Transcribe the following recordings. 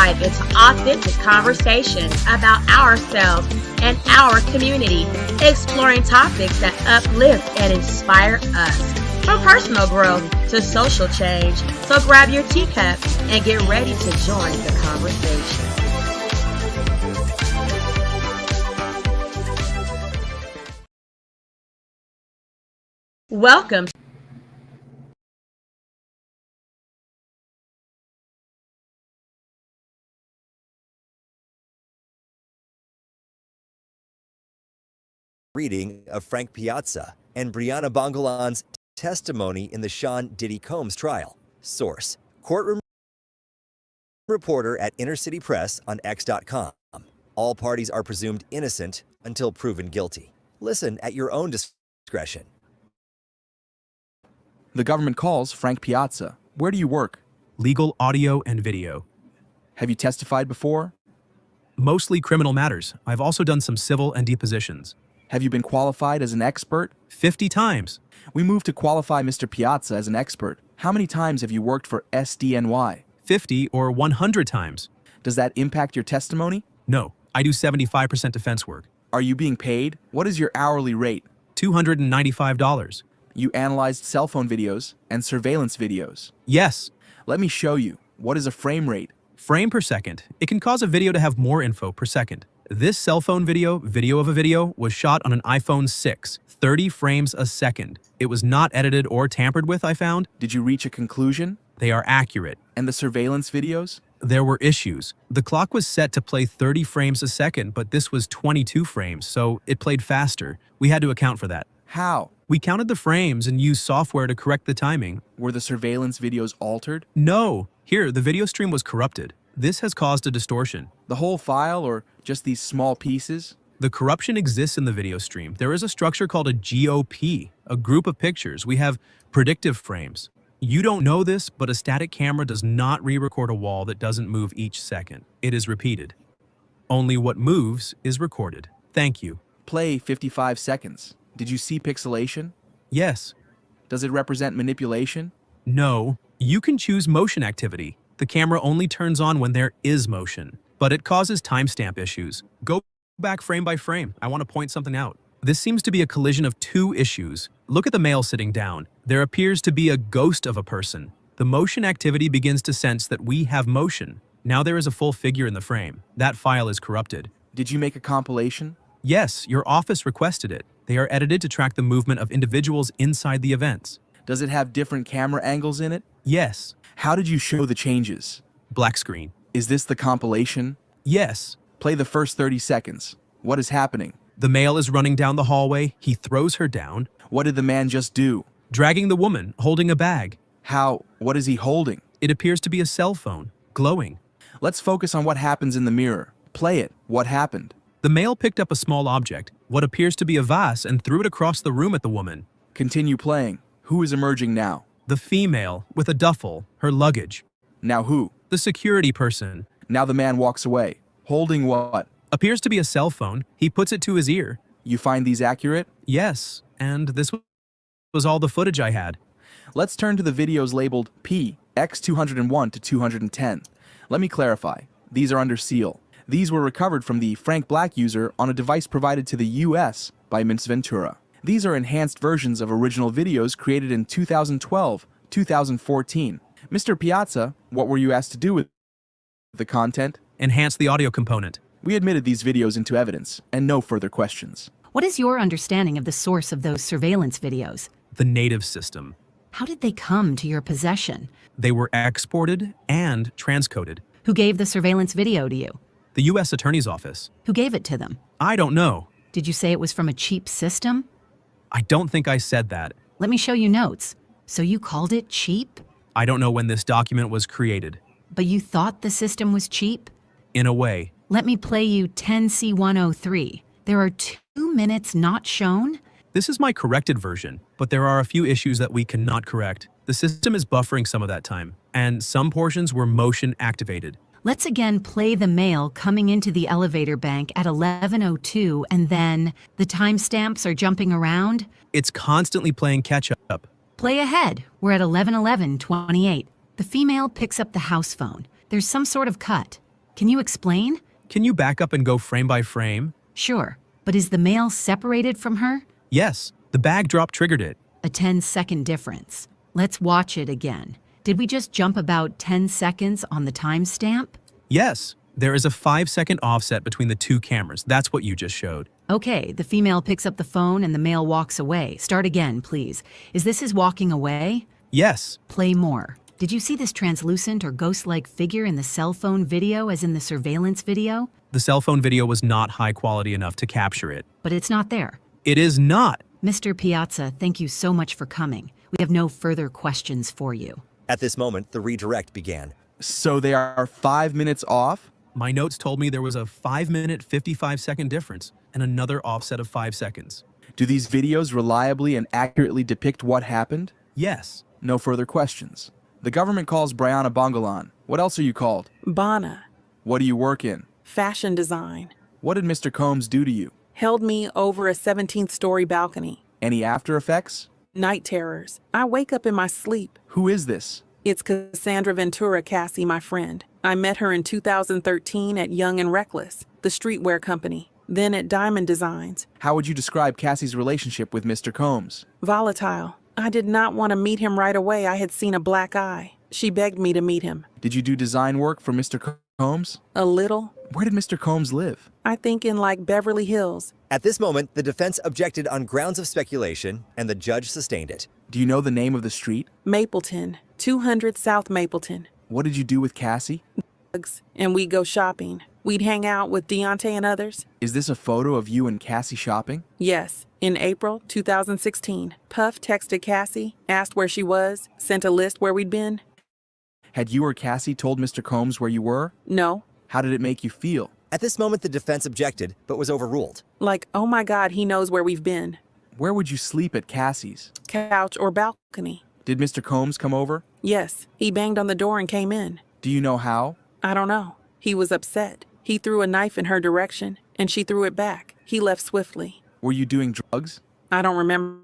dive into authentic conversations about ourselves and our community, exploring topics that uplift and inspire us, from personal growth to social change. So grab your teacup and get ready to join the conversation. Welcome. Reading of Frank Piazza and Brianna Bongolan's testimony in the Sean Diddy Combs trial. Source: courtroom reporter at Inner City Press on X.com. All parties are presumed innocent until proven guilty. Listen at your own discretion. The government calls Frank Piazza. Where do you work? Legal audio and video. Have you testified before? Mostly criminal matters. I've also done some civil and depositions. Have you been qualified as an expert? 50 times. We moved to qualify Mr. Piazza as an expert. How many times have you worked for SDNY? 50 or 100 times. Does that impact your testimony? No, I do 75% defense work. Are you being paid? What is your hourly rate? $295. You analyzed cell phone videos and surveillance videos. Yes. Let me show you. What is a frame rate? Frame per second. It can cause a video to have more info per second. This cell phone video of a video, was shot on an iPhone 6, 30 frames a second. It was not edited or tampered with, I found. Did you reach a conclusion? They are accurate. And the surveillance videos? There were issues. The clock was set to play 30 frames a second, but this was 22 frames, so it played faster. We had to account for that. How? We counted the frames and used software to correct the timing. Were the surveillance videos altered? No. Here, the video stream was corrupted. This has caused a distortion. The whole file or just these small pieces? The corruption exists in the video stream. There is a structure called a GOP, a group of pictures. We have predictive frames. You don't know this, but a static camera does not re-record a wall that doesn't move each second. It is repeated. Only what moves is recorded. Thank you. Play 55 seconds. Did you see pixelation? Yes. Does it represent manipulation? No. You can choose motion activity. The camera only turns on when there is motion, but it causes timestamp issues. Go back frame by frame. I want to point something out. This seems to be a collision of two issues. Look at the male sitting down. There appears to be a ghost of a person. The motion activity begins to sense that we have motion. Now there is a full figure in the frame. That file is corrupted. Did you make a compilation? Yes, your office requested it. They are edited to track the movement of individuals inside the events. Does it have different camera angles in it? Yes. How did you show the changes? Black screen. Is this the compilation? Yes. Play the first 30 seconds. What is happening? The male is running down the hallway. He throws her down. What did the man just do? Dragging the woman, holding a bag. How? What is he holding? It appears to be a cell phone, glowing. Let's focus on what happens in the mirror. Play it. What happened? The male picked up a small object, what appears to be a vase, and threw it across the room at the woman. Continue playing. Who is emerging now? The female, with a duffel, her luggage. Now who? The security person. Now the man walks away. Holding what? Appears to be a cell phone. He puts it to his ear. You find these accurate? Yes, and this was all the footage I had. Let's turn to the videos labeled P, X201 to 210. Let me clarify. These are under seal. These were recovered from the Frank Black user on a device provided to the U.S. by Mince Ventura. These are enhanced versions of original videos created in 2012, 2014. Mr. Piazza, what were you asked to do with the content? Enhance the audio component. We admitted these videos into evidence, and no further questions. What is your understanding of the source of those surveillance videos? The native system. How did they come to your possession? They were exported and transcoded. Who gave the surveillance video to you? The U.S. Attorney's Office. Who gave it to them? I don't know. Did you say it was from a cheap system? I don't think I said that. Let me show you notes. So you called it cheap? I don't know when this document was created. But you thought the system was cheap? In a way. Let me play you 10C103. There are 2 minutes not shown. This is my corrected version, but there are a few issues that we cannot correct. The system is buffering some of that time, and some portions were motion activated. Let's again play the male coming into the elevator bank at 11:02, and then the timestamps are jumping around. It's constantly playing catch-up. Play ahead. We're at 11:11:28. The female picks up the house phone. There's some sort of cut. Can you explain? Can you back up and go frame by frame? Sure, but is the mail separated from her? Yes, the bag drop triggered it. A 10-second difference. Let's watch it again. Did we just jump about 10 seconds on the timestamp? Yes, there is a 5-second offset between the two cameras. That's what you just showed. Okay, the female picks up the phone and the male walks away. Start again, please. Is this his walking away? Yes, Play more. Did you see this translucent or ghost-like figure in the cell phone video as in the surveillance video? the cell phone video was not high quality enough to capture it. But it's not there. It is not. Mr. Piazza, thank you so much for coming. We have no further questions for you. At this moment, the redirect began. So they are 5 minutes off? My notes told me there was a 5-minute, 55-second difference and another offset of 5 seconds. Do these videos reliably and accurately depict what happened? Yes. No further questions. The government calls Brianna Bongolan. What else are you called? Bana, What do you work in? fashion design, What did Mr. Combs do to you? held me over a 17th-story balcony. Any after effects? Night terrors. I wake up in my sleep. Who is this? It's Cassandra Ventura Cassie, my friend. I met her in 2013 at Young and Reckless, the streetwear company, then at Diamond Designs. How would you describe Cassie's relationship with Mr. Combs? Volatile. I did not want to meet him right away. I had seen a black eye. She begged me to meet him. Did you do design work for Mr. Combs? A little. Where did Mr. Combs live? I think in like Beverly Hills. At this moment, the defense objected on grounds of speculation, and the judge sustained it. Do you know the name of the street? Mapleton, 200 South Mapleton. What did you do with Cassie? And we'd go shopping. We'd hang out with Deontay and others. Is this a photo of you and Cassie shopping? Yes, in April 2016. Puff texted Cassie, asked where she was, sent a list where we'd been. Had you or Cassie told Mr. Combs where you were? No. How did it make you feel? At this moment, the defense objected, but was overruled. Like, oh my God, he knows where we've been. Where would you sleep at Cassie's? Couch or balcony. Did Mr. Combs come over? Yes, he banged on the door and came in. Do you know how? I don't know. He was upset. He threw a knife in her direction, and she threw it back. He left swiftly. Were you doing drugs? I don't remember.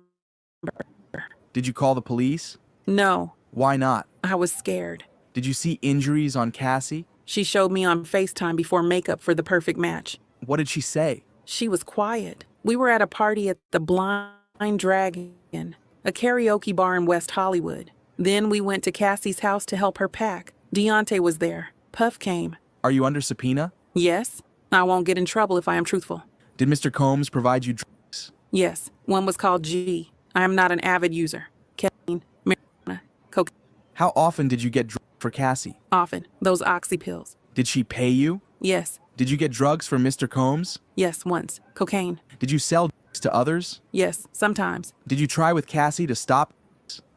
Did you call the police? No, Why not? I was scared. Did you see injuries on Cassie? She showed me on FaceTime before makeup for the perfect match. What did she say? She was quiet. We were at a party at the Blind Dragon, a karaoke bar in West Hollywood. Then we went to Cassie's house to help her pack. Deontay was there. Puff came. Are you under subpoena? Yes, I won't get in trouble if I am truthful. Did Mr. Combs provide you drugs? Yes, one was called G. I am not an avid user. Ketamine, marijuana, cocaine. How often did you get drugs for Cassie? Often. Those oxy pills. Did she pay you? Yes. Did you get drugs for Mr. Combs? Yes, once. Cocaine. Did you sell drugs to others? Yes, sometimes. Did you try with Cassie to stop?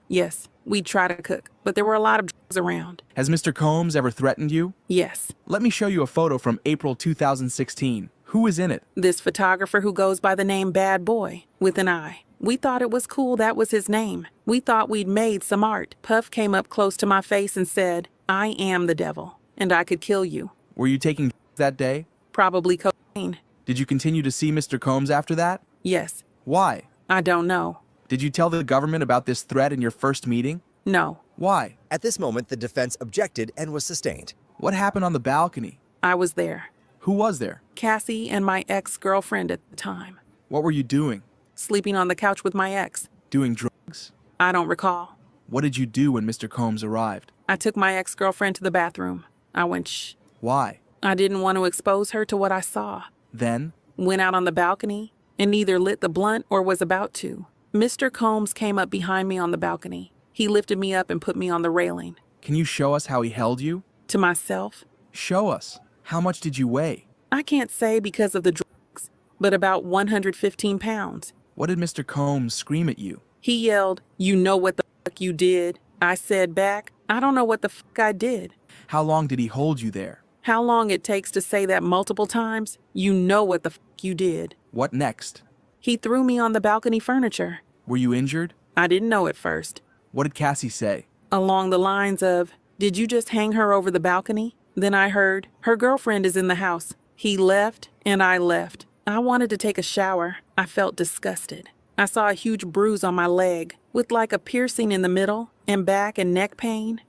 Yes, we'd try to cook, but there were a lot of drugs around. Has Mr. Combs ever threatened you? Yes. Let me show you a photo from April 2016. Who is in it? This photographer who goes by the name Bad Boy, with an I. We thought it was cool that was his name. We thought we'd made some art. Puff came up close to my face and said, I am the devil, and I could kill you. Were you taking drugs that day? Probably cocaine. Did you continue to see Mr. Combs after that? Yes. Why? I don't know. Did you tell the government about this threat in your first meeting? No. Why? At this moment, the defense objected and was sustained. What happened on the balcony? I was there. Who was there? Cassie and my ex-girlfriend at the time. What were you doing? Sleeping on the couch with my ex. Doing drugs? I don't recall. What did you do when Mr. Combs arrived? I took my ex-girlfriend to the bathroom. I went shh. Why? I didn't want to expose her to what I saw. Then? Went out on the balcony and either lit the blunt or was about to. Mr. Combs came up behind me on the balcony. He lifted me up and put me on the railing. Can you show us how he held you? To myself, Show us. How much did you weigh? I can't say because of the drugs, but about 115 pounds. What did Mr. Combs scream at you? He yelled, you know what the fuck you did? I said back, I don't know what the fuck I did. How long did he hold you there? How long it takes to say that multiple times? You know what the fuck you did. What next? He threw me on the balcony furniture. Were you injured? I didn't know at first. What did Cassie say? Along the lines of, did you just hang her over the balcony? Then I heard, her girlfriend is in the house. He left, and I left. I wanted to take a shower. I felt disgusted. I saw a huge bruise on my leg, with like a piercing in the middle, and back and neck pain.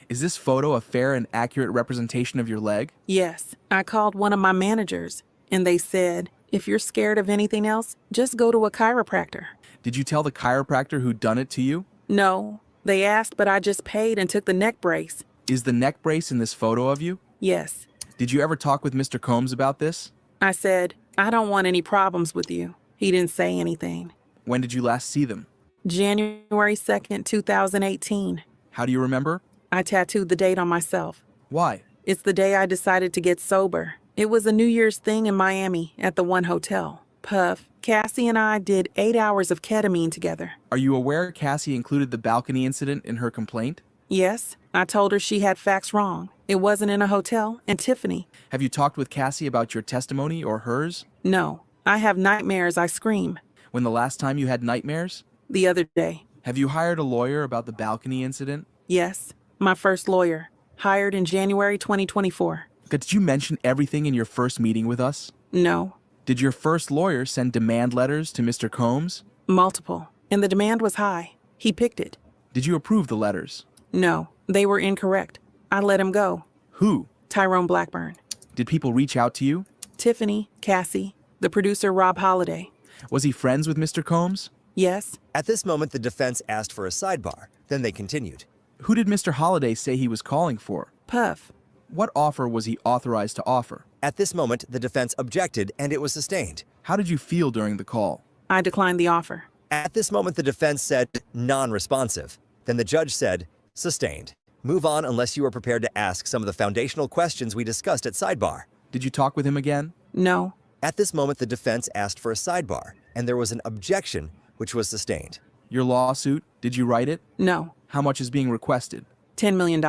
Is this photo a fair and accurate representation of your leg? Yes, I called one of my managers, and they said, if you're scared of anything else, just go to a chiropractor. Did you tell the chiropractor who done it to you? No, they asked, but I just paid and took the neck brace. Is the neck brace in this photo of you? Yes. Did you ever talk with Mr. Combs about this? I said, I don't want any problems with you. He didn't say anything. When did you last see them? January 2nd, 2018. How do you remember? I tattooed the date on myself. Why? It's the day I decided to get sober. It was a New Year's thing in Miami at the one hotel. Puff, Cassie and I did 8 hours of ketamine together. Are you aware Cassie included the balcony incident in her complaint? Yes, I told her she had facts wrong. It wasn't in a hotel, and Tiffany. Have you talked with Cassie about your testimony or hers? No, I have nightmares, I scream. When the last time you had nightmares? The other day. Have you hired a lawyer about the balcony incident? Yes, my first lawyer, hired in January 2024. Did you mention everything in your first meeting with us? No. Did your first lawyer send demand letters to Mr. Combs? Multiple, and the demand was high. He picked it. Did you approve the letters? No, they were incorrect. I let him go. Who? Tyrone Blackburn. Did people reach out to you? Tiffany, Cassie, the producer Rob Holliday. Was he friends with Mr. Combs? Yes. At this moment, the defense asked for a sidebar. Then they continued. Who did Mr. Holliday say he was calling for? Puff. What offer was he authorized to offer? At this moment, the defense objected and it was sustained. How did you feel during the call? I declined the offer. At this moment, the defense said non-responsive. Then the judge said sustained. Move on unless you are prepared to ask some of the foundational questions we discussed at sidebar. Did you talk with him again? No. At this moment, the defense asked for a sidebar, and there was an objection, which was sustained. Your lawsuit, did you write it? No. How much is being requested? $10 million.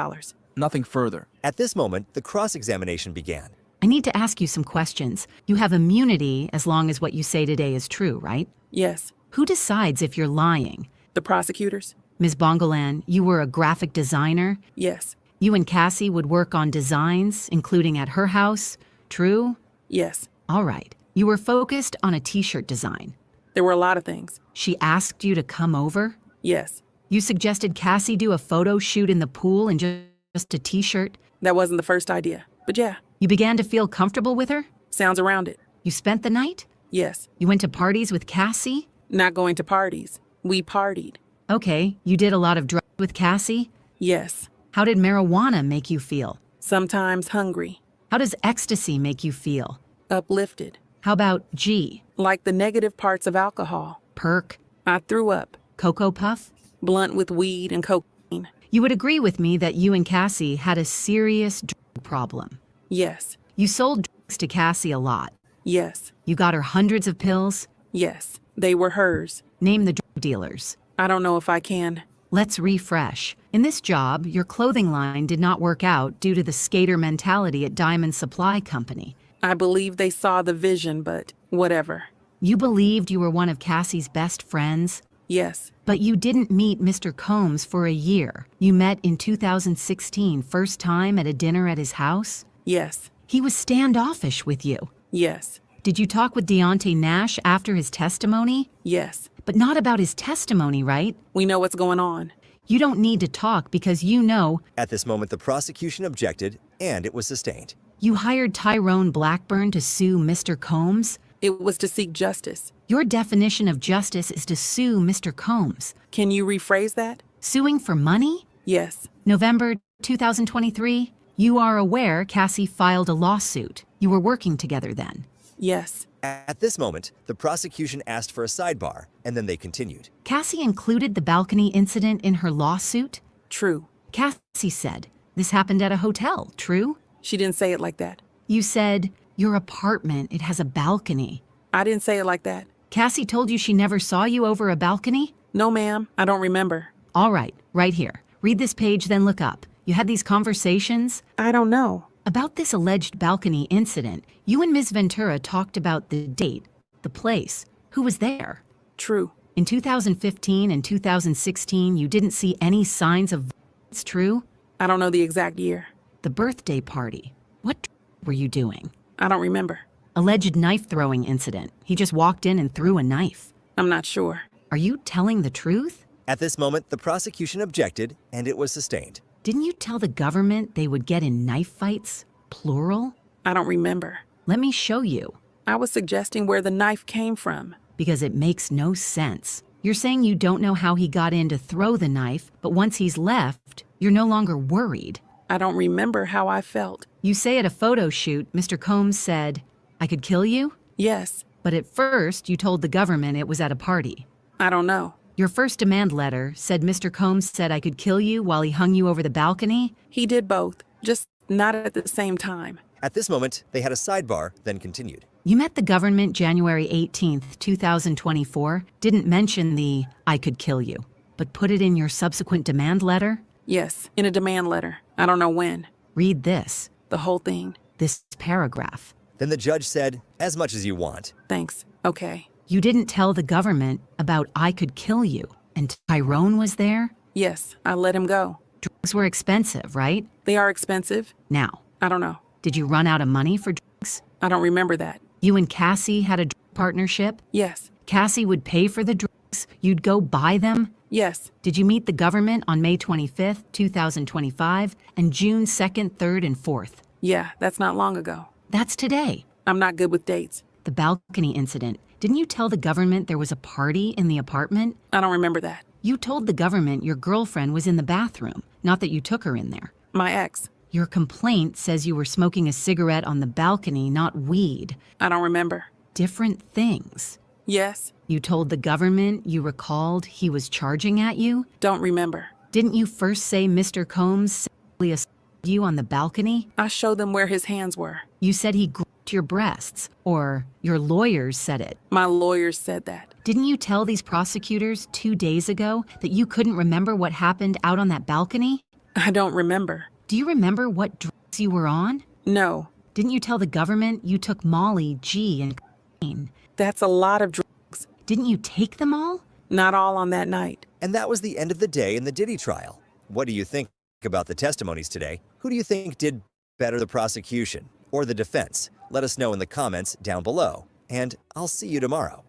Nothing further. At this moment, the cross-examination began. I need to ask you some questions. You have immunity as long as what you say today is true, right? Yes. Who decides if you're lying? The prosecutors? Ms. Bongolan, you were a graphic designer. Yes. You and Cassie would work on designs, including at her house. True? Yes. All right. You were focused on a t-shirt design. There were a lot of things. She asked you to come over. Yes. You suggested Cassie do a photo shoot in the pool in just a t-shirt. That wasn't the first idea, but yeah. You began to feel comfortable with her. Sounds around it. You spent the night. Yes. You went to parties with Cassie. Not going to parties. We partied. Okay. You did a lot of drugs with Cassie. Yes. How did marijuana make you feel? Sometimes hungry. How does ecstasy make you feel? Uplifted. How about G? Like the negative parts of alcohol. Perk? I threw up. Cocoa Puff? Blunt with weed and cocaine. You would agree with me that you and Cassie had a serious drug problem. Yes. You sold drugs to Cassie a lot. Yes. You got her hundreds of pills. Yes. They were hers. Name the drug dealers. I don't know if I can. Let's refresh. In this job, your clothing line did not work out due to the skater mentality at Diamond Supply Company. I believe they saw the vision, but whatever. You believed you were one of Cassie's best friends, Yes. but you didn't meet Mr. Combs for a year. You met in 2016, first time at a dinner at his house. Yes. He was standoffish with you. Yes. Did you talk with Deontay Nash after his testimony? Yes. But not about his testimony, right? We know what's going on. You don't need to talk because you know At this moment, the prosecution objected, and it was sustained. you hired Tyrone Blackburn to sue Mr. Combs. It was to seek justice. Your definition of justice is to sue Mr. Combs. Can you rephrase that? Suing for money? Yes. November 2023? You are aware Cassie filed a lawsuit. You were working together then. Yes. At this moment, the prosecution asked for a sidebar, and then they continued. Cassie included the balcony incident in her lawsuit? True. Cassie said, this happened at a hotel, true? She didn't say it like that. You said, your apartment, it has a balcony. I didn't say it like that. Cassie told you she never saw you over a balcony? No, ma'am. I don't remember. All right, right here. Read this page, then look up. You had these conversations? I don't know. About this alleged balcony incident, you and Ms. Ventura talked about the date, the place, who was there. True. In 2015 and 2016, you didn't see any signs of violence, true? I don't know the exact year. The birthday party. What were you doing? I don't remember. Alleged knife throwing incident. He just walked in and threw a knife. I'm not sure. Are you telling the truth? At this moment, the prosecution objected, and it was sustained. Didn't you tell the government they would get in knife fights? Plural? I don't remember. Let me show you. I was suggesting where the knife came from. Because it makes no sense. You're saying you don't know how he got in to throw the knife, but once he's left, you're no longer worried. I don't remember how I felt. You say at a photo shoot, Mr. Combs said, "I could kill you?" Yes. But at first, you told the government it was at a party. I don't know. Your first demand letter said Mr. Combs said I could kill you while he hung you over the balcony? He did both, just not at the same time. At this moment, they had a sidebar, then continued. You met the government January 18th, 2024, didn't mention the "I could kill you," but put it in your subsequent demand letter? Yes, in a demand letter. I don't know when. Read this, The whole thing. this paragraph. Then the judge said, as much as you want. Thanks. Okay. You didn't tell the government about "I could kill you," and Tyrone was there? Yes, I let him go. Drugs were expensive, right? They are expensive. Now, I don't know. did you run out of money for drugs? I don't remember that. You and Cassie had a drug partnership? Yes. Cassie would pay for the drugs, you'd go buy them? Yes. Did you meet the government on May 25th, 2025, and June 2nd, 3rd, and 4th? Yeah, that's not long ago. That's today. I'm not good with dates. The balcony incident. Didn't you tell the government there was a party in the apartment? I don't remember that. You told the government your girlfriend was in the bathroom, not that you took her in there. My ex. Your complaint says you were smoking a cigarette on the balcony, not weed. I don't remember. Different things. Yes. You told the government you recalled he was charging at you? Don't remember. Didn't you first say Mr. Combs sexually assaulted you on the balcony? I showed them where his hands were. You said he gripped your breasts, or your lawyers said it. My lawyers said that. Didn't you tell these prosecutors 2 days ago that you couldn't remember what happened out on that balcony? I don't remember. Do you remember what drugs you were on? No. Didn't you tell the government you took Molly, G, and cocaine? That's a lot of drugs. Didn't you take them all? Not all on that night. And that was the end of the day in the Diddy trial. What do you think about the testimonies today? Who do you think did better, the prosecution or the defense? Let us know in the comments down below. And I'll see you tomorrow.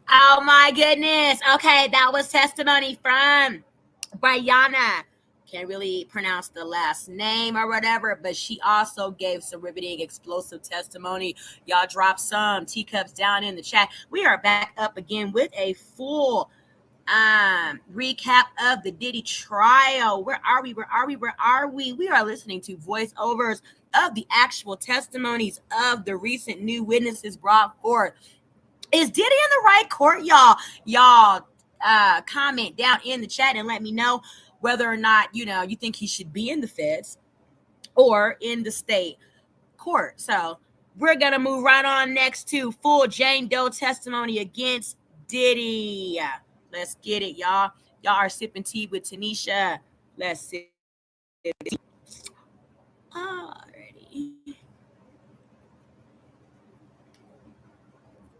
Oh my goodness. Okay, that was testimony from Brianna. Can't really pronounce the last name or whatever, but she also gave some riveting, explosive testimony. Y'all drop some teacups down in the chat. We are back up again with a full recap of the Diddy trial. Where are we? We are listening to voiceovers of the actual testimonies of the recent new witnesses brought forth. Is Diddy in the right court, y'all? Y'all comment down in the chat and let me know whether or not, you think he should be in the feds or in the state court. So we're going to move right on next to full Jane Doe testimony against Diddy. Let's get it, y'all. Y'all are sipping tea with Tanisha. Let's sip tea. Alrighty.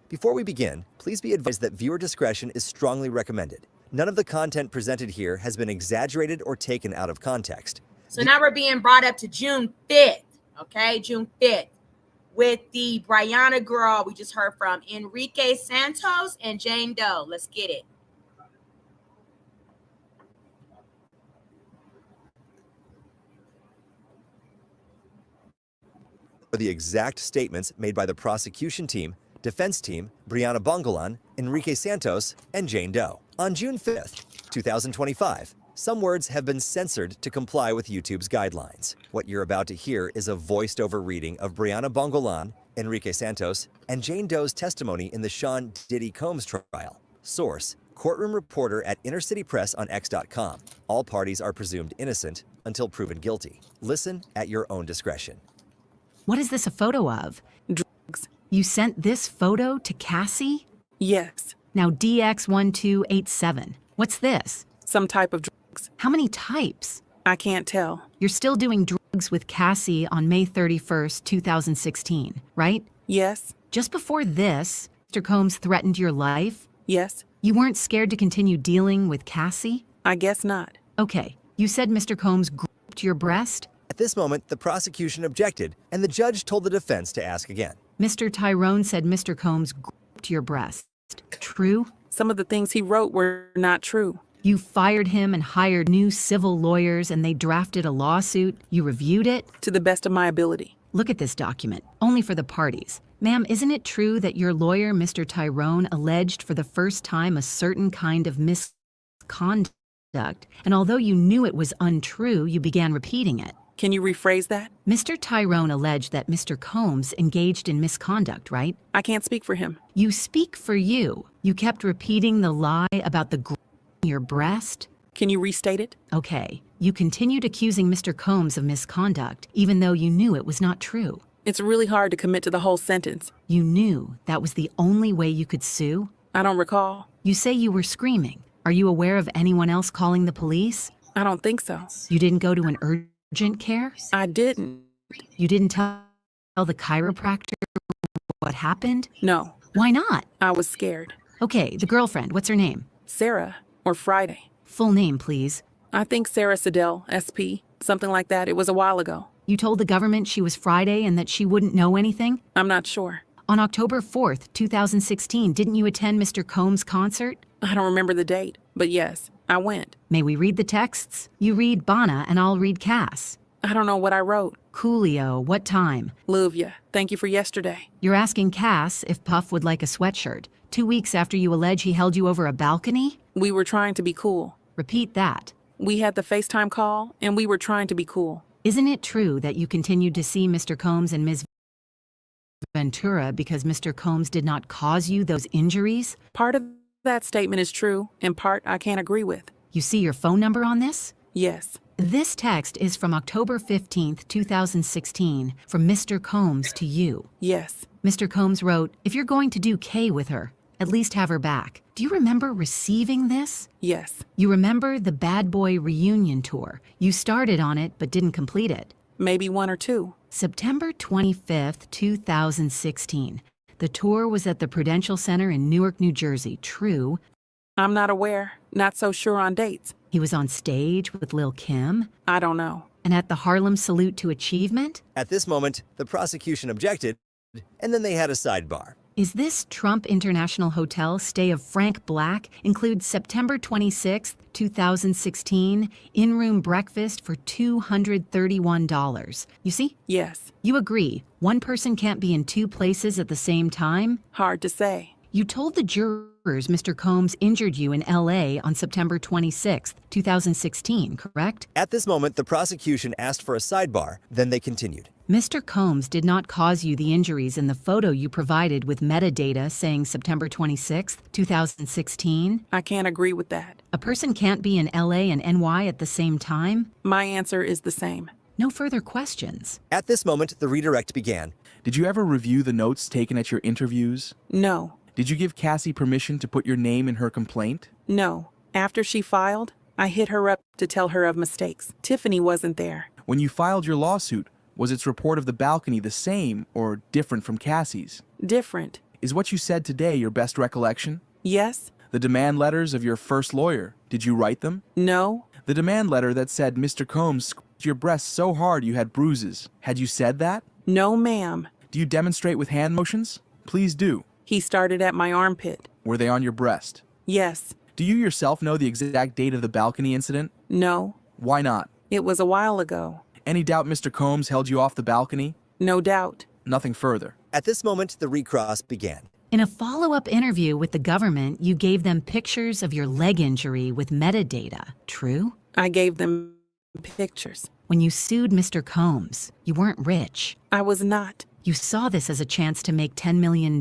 Before we begin, please be advised that viewer discretion is strongly recommended. None of the content presented here has been exaggerated or taken out of context. So now we're being brought up to June 5th, okay? June 5th with the Brianna girl we just heard from, Enrique Santos and Jane Doe. Let's get it. For the exact statements made by the prosecution team, defense team, Brianna Bongolan, Enrique Santos, and Jane Doe. On June 5th, 2025, some words have been censored to comply with YouTube's guidelines. What you're about to hear is a voiced-over reading of Brianna Bongolan, Enrique Santos, and Jane Doe's testimony in the Sean Diddy Combs trial. Source: courtroom reporter at InnerCity Press on X.com. All parties are presumed innocent until proven guilty. Listen at your own discretion. What is this a photo of? Drugs. You sent this photo to Cassie? Yes. Now DX1287. What's this? Some type of drugs. How many types? I can't tell. You're still doing drugs with Cassie on May 31st, 2016, right? Yes. Just before this, Mr. Combs threatened your life? Yes. You weren't scared to continue dealing with Cassie? I guess not. Okay, you said Mr. Combs gripped your breast? At this moment, the prosecution objected, and the judge told the defense to ask again. Mr. Tyrone said Mr. Combs gripped your breast. True? Some of the things he wrote were not true. You fired him and hired new civil lawyers, and they drafted a lawsuit. You reviewed it. To the best of my ability. Look at this document, only for the parties. Ma'am, isn't it true that your lawyer, Mr. Tyrone, alleged for the first time a certain kind of misconduct, and although you knew it was untrue, you began repeating it? Can you rephrase that? Mr. Tyrone alleged that Mr. Combs engaged in misconduct, right? I can't speak for him. You speak for you. You kept repeating the lie about the in your breast. Can you restate it? Okay. You continued accusing Mr. Combs of misconduct, even though you knew it was not true. It's really hard to commit to the whole sentence. You knew that was the only way you could sue? I don't recall. You say you were screaming. Are you aware of anyone else calling the police? I don't think so. You didn't go to an urgent care? I didn't. You didn't tell the chiropractor what happened? No. Why not? I was scared. Okay, the girlfriend, what's her name? Sarah or Friday. Full name, please. I think Sarah Siddell, SP, something like that. It was a while ago. You told the government she was Friday and that she wouldn't know anything? I'm not sure. On October 4th, 2016, didn't you attend Mr. Combs' concert? I don't remember the date, but yes, I went. May we read the texts? You read Bana and I'll read Cass. I don't know what I wrote. Coolio, what time? Luvia, thank you for yesterday. You're asking Cass if Puff would like a sweatshirt. 2 weeks after you allege he held you over a balcony? We were trying to be cool. Repeat that. We had the FaceTime call, and we were trying to be cool. Isn't it true that you continued to see Mr. Combs and Ms. Ventura because Mr. Combs did not cause you those injuries? Part of that statement is true, and part I can't agree with. You see your phone number on this? Yes. This text is from October 15th, 2016, from Mr. Combs to you. Yes. Mr. Combs wrote, if you're going to do K with her, at least have her back. Do you remember receiving this? Yes. You remember the Bad Boy reunion tour. You started on it but didn't complete it. Maybe 1 or 2. September 25th, 2016. The tour was at the Prudential Center in Newark, New Jersey. True. I'm not aware. Not so sure on dates. He was on stage with Lil' Kim. I don't know. And at the Harlem Salute to Achievement? At this moment, the prosecution objected, and then they had a sidebar. Is this Trump International Hotel stay of Frank Black includes September 26th, 2016, in-room breakfast for $231? You see? Yes. You agree, one person can't be in 2 places at the same time? Hard to say. You told the jurors Mr. Combs injured you in L.A. on September 26th, 2016, correct? At this moment, the prosecution asked for a sidebar, then they continued. Mr. Combs did not cause you the injuries in the photo you provided with metadata saying September 26th, 2016? I can't agree with that. A person can't be in LA and NY at the same time? My answer is the same. No further questions. At this moment, the redirect began. Did you ever review the notes taken at your interviews? No. Did you give Cassie permission to put your name in her complaint? No. After she filed, I hit her up to tell her of mistakes. Tiffany wasn't there. When you filed your lawsuit, was its report of the balcony the same or different from Cassie's? Different. Is what you said today your best recollection? Yes? The demand letters of your first lawyer, did you write them? No? The demand letter that said Mr. Combs squeezed your breast so hard you had bruises, had you said that? No, ma'am. Do you demonstrate with hand motions? Please do. He started at my armpit. Were they on your breast? Yes. Do you yourself know the exact date of the balcony incident? No. Why not? It was a while ago. Any doubt Mr. Combs held you off the balcony? No doubt. Nothing further. At this moment, the recross began. In a follow-up interview with the government, you gave them pictures of your leg injury with metadata. True? I gave them pictures. When you sued Mr. Combs, you weren't rich. I was not. You saw this as a chance to make $10 million.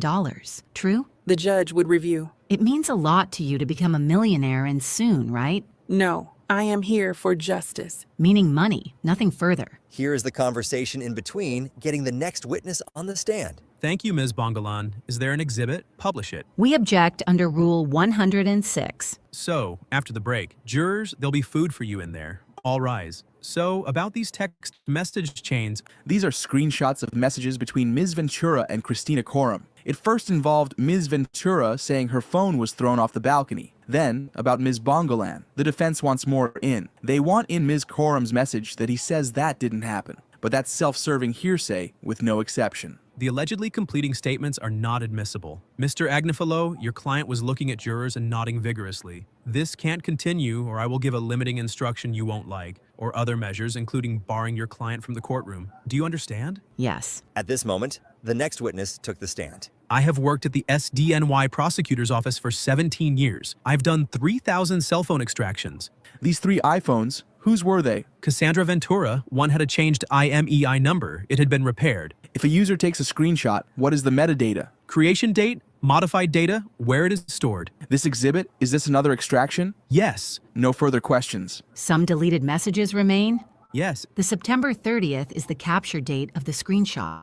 True? The judge would review. It means a lot to you to become a millionaire and soon, right? No. I am here for justice. Meaning money, nothing further. Here is the conversation in between, getting the next witness on the stand. Thank you, Ms. Bongolan. Is there an exhibit? Publish it. We object under Rule 106. So, after the break, jurors, there'll be food for you in there. All rise. So, about these text message chains. These are screenshots of messages between Ms. Ventura and Christina Coram. It first involved Ms. Ventura saying her phone was thrown off the balcony. Then, about Ms. Bongolan. The defense wants more in. They want in Ms. Coram's message that he says that didn't happen. But that's self-serving hearsay with no exception. The allegedly completing statements are not admissible. Mr. Agnifilo, your client was looking at jurors and nodding vigorously. This can't continue, or I will give a limiting instruction you won't like, or other measures, including barring your client from the courtroom. Do you understand? Yes. At this moment, the next witness took the stand. I have worked at the SDNY prosecutor's office for 17 years. I've done 3,000 cell phone extractions. These 3 iPhones, whose were they? Cassandra Ventura, one had a changed IMEI number. It had been repaired. If a user takes a screenshot, what is the metadata? Creation date, modified data, where it is stored. This exhibit, is this another extraction? Yes. No further questions. Some deleted messages remain. Yes. The September 30th is the capture date of the screenshot,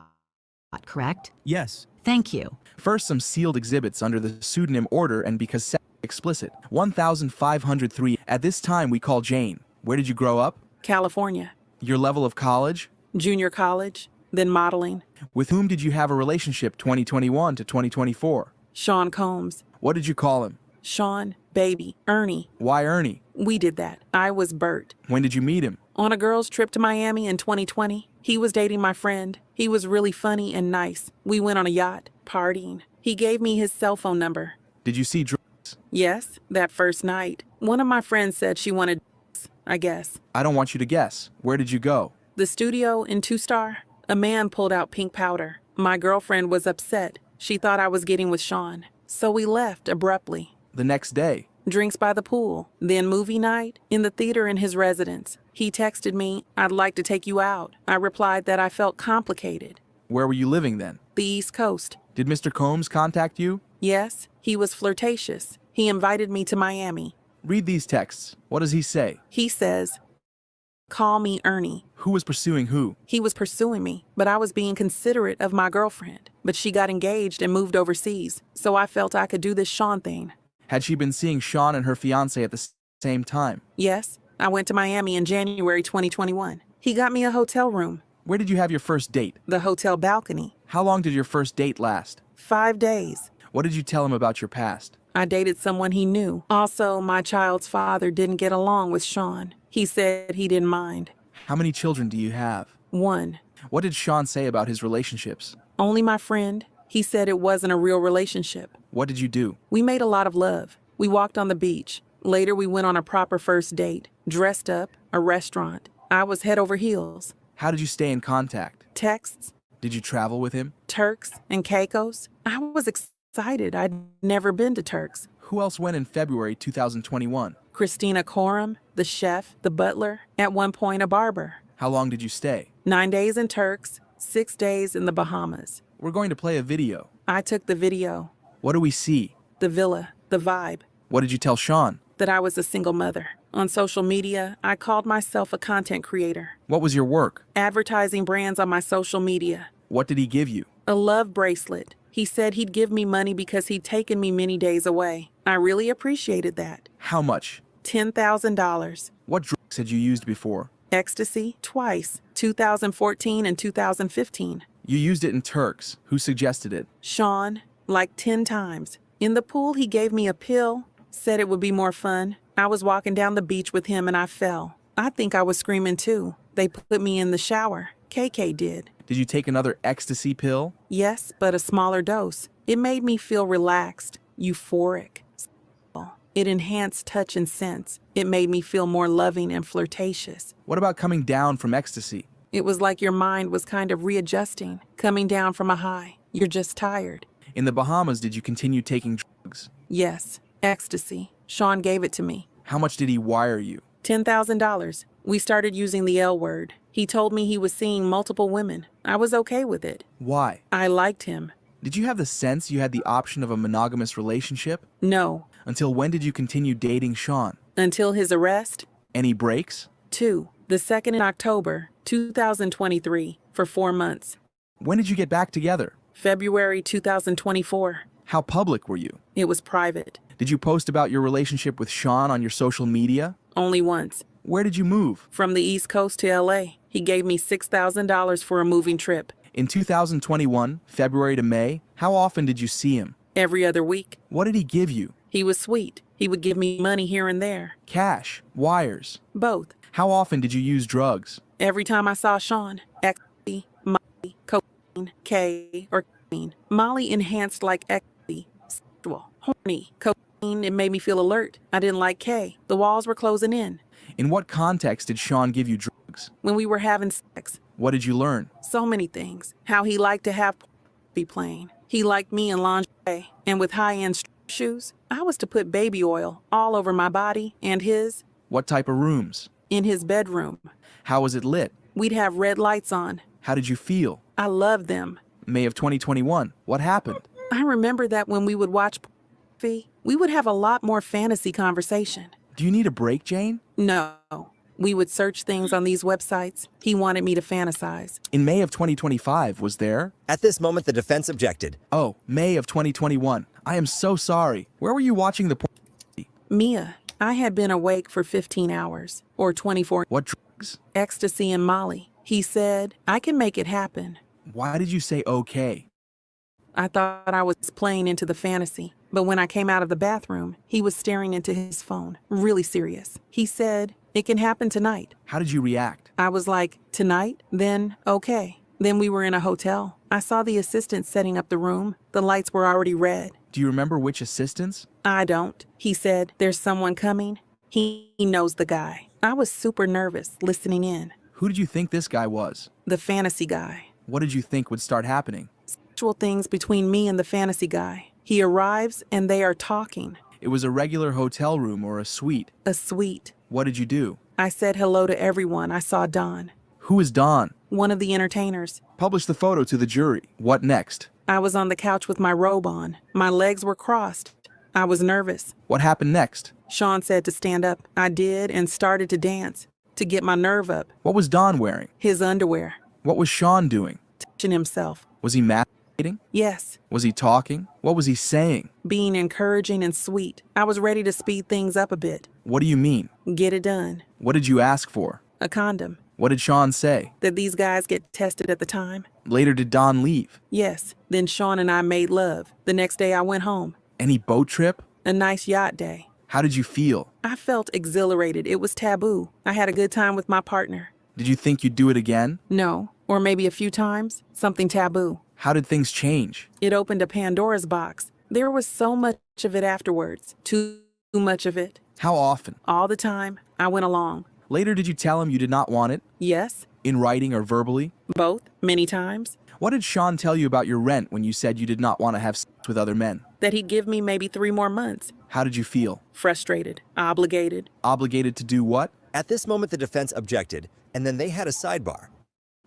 correct? Yes. Thank you. First, some sealed exhibits under the pseudonym order and because set explicit. 1503. At this time, we call Jane. Where did you grow up? California. Your level of college? Junior college. Then modeling. With whom did you have a relationship 2021 to 2024? Sean Combs. What did you call him? Sean, baby, Ernie. Why Ernie? We did that. I was Bert. When did you meet him? On a girl's trip to Miami in 2020. He was dating my friend. He was really funny and nice. We went on a yacht, partying. He gave me his cell phone number. Did you see drugs? Yes, that first night. One of my friends said she wanted I guess. I don't want you to guess. Where did you go? The studio in 2-Star. A man pulled out pink powder. My girlfriend was upset. She thought I was getting with Sean. So we left abruptly. The next day? Drinks by the pool. Then movie night in the theater in his residence. He texted me, "I'd like to take you out." I replied that I felt complicated. Where were you living then? The East Coast. Did Mr. Combs contact you? Yes, he was flirtatious. He invited me to Miami. Read these texts. What does he say? He says, "Call me Ernie." Who was pursuing who? He was pursuing me, but I was being considerate of my girlfriend. But she got engaged and moved overseas, so I felt I could do this Sean thing. Had she been seeing Sean and her fiancé at the same time? Yes, I went to Miami in January 2021. He got me a hotel room. Where did you have your first date? The hotel balcony. How long did your first date last? 5 days. What did you tell him about your past? I dated someone he knew. Also, my child's father didn't get along with Sean. He said he didn't mind. How many children do you have? 1. What did Sean say about his relationships? Only my friend. He said it wasn't a real relationship. What did you do? We made a lot of love. We walked on the beach. Later, we went on a proper first date. Dressed up, a restaurant. I was head over heels. How did you stay in contact? Texts, Did you travel with him? Turks, and Caicos. I was excited. I'd never been to Turks. Who else went in February 2021? Christina Coram, the chef, the butler, at one point a barber. How long did you stay? 9 days in Turks, 6 days in the Bahamas. We're going to play a video. I took the video, What do we see? the villa, the vibe, What did you tell Sean? that I was a single mother. On social media, I called myself a content creator, What was your work? advertising brands on my social media. What did he give you? A love bracelet. He said he'd give me money because he'd taken me many days away. I really appreciated that. How much? $10,000. What drugs had you used before? Ecstasy, twice, 2014 and 2015. You used it in Turks. Who suggested it? Sean, like 10 times. In the pool, he gave me a pill, said it would be more fun. I was walking down the beach with him and I fell. I think I was screaming too. They put me in the shower. KK did. Did you take another ecstasy pill? Yes, but a smaller dose. It made me feel relaxed, euphoric. It enhanced touch and sense. It made me feel more loving and flirtatious. What about coming down from ecstasy? It was like your mind was kind of readjusting, coming down from a high. You're just tired. In the Bahamas, did you continue taking drugs? Yes, ecstasy. Sean gave it to me. How much did he wire you? $10,000. We started using the L word. He told me he was seeing multiple women. I was okay with it. Why? I liked him. Did you have the sense you had the option of a monogamous relationship? No. Until when did you continue dating Sean? Until his arrest. Any breaks? 2. The 2nd in October, 2023, for 4 months. When did you get back together? February 2024. How public were you? It was private. Did you post about your relationship with Sean on your social media? Only once. Where did you move? From the East Coast to LA. He gave me $6,000 for a moving trip. In 2021, February to May, how often did you see him? Every other week. What did he give you? He was sweet. He would give me money here and there. Cash? Wires? Both. How often did you use drugs? Every time I saw Sean. Ecstasy, Molly, cocaine. K, or caffeine. Molly enhanced like ecstasy, sexual, horny, cocaine. It made me feel alert. I didn't like K. The walls were closing in. In what context did Sean give you drugs? When we were having sex, What did you learn? so many things. How he liked to have be playing. He liked me in lingerie and with high-end shoes. I was to put baby oil all over my body and his, What type of rooms? in his bedroom. How was it lit? We'd have red lights on. How did you feel? I loved them. May of 2021. What happened? I remember that when we would watch pornography, we would have a lot more fantasy conversation. Do you need a break, Jane? No. We would search things on these websites. He wanted me to fantasize. In May of 2025, was there? At this moment, the defense objected. Oh, May of 2021. I am so sorry. Where were you watching the porn? Mia, I had been awake for 15 hours, or 24. What drugs? Ecstasy and Molly. He said, I can make it happen. Why did you say okay? I thought I was playing into the fantasy, but when I came out of the bathroom, he was staring into his phone, really serious. He said, it can happen tonight. How did you react? I was like, tonight? Then, okay. Then we were in a hotel. I saw the assistant setting up the room. The lights were already red. Do you remember which assistants? I don't. He said, there's someone coming. He knows the guy. I was super nervous, listening in. Who did you think this guy was? The fantasy guy. What did you think would start happening? Sexual things between me and the fantasy guy. He arrives and they are talking. It was a regular hotel room or a suite. A suite. What did you do? I said hello to everyone. I saw Don, Who is Don? one of the entertainers. Publish the photo to the jury. What next? I was on the couch with my robe on. My legs were crossed. I was nervous. What happened next? Sean said to stand up. I did and started to dance, to get my nerve up. What was Don wearing? His underwear. What was Sean doing? Touching himself. Was he masturbating? Yes. Was he talking? What was he saying? Being encouraging and sweet. I was ready to speed things up a bit. What do you mean? Get it done. What did you ask for? A condom. What did Sean say? That these guys get tested at the time. Later, did Don leave? Yes. Then Sean and I made love. The next day I went home. Any boat trip? A nice yacht day. How did you feel? I felt exhilarated. It was taboo. I had a good time with my partner. Did you think you'd do it again? No. Or maybe a few times. Something taboo. How did things change? It opened a Pandora's box. There was so much of it afterwards. Too much of it. How often? All the time. I went along. Later, did you tell him you did not want it? Yes. In writing or verbally? Both. Many times. What did Sean tell you about your rent when you said you did not want to have sex with other men? That he'd give me maybe 3 more months. How did you feel? Frustrated. Obligated. Obligated to do what? At this moment, the defense objected, and then they had a sidebar.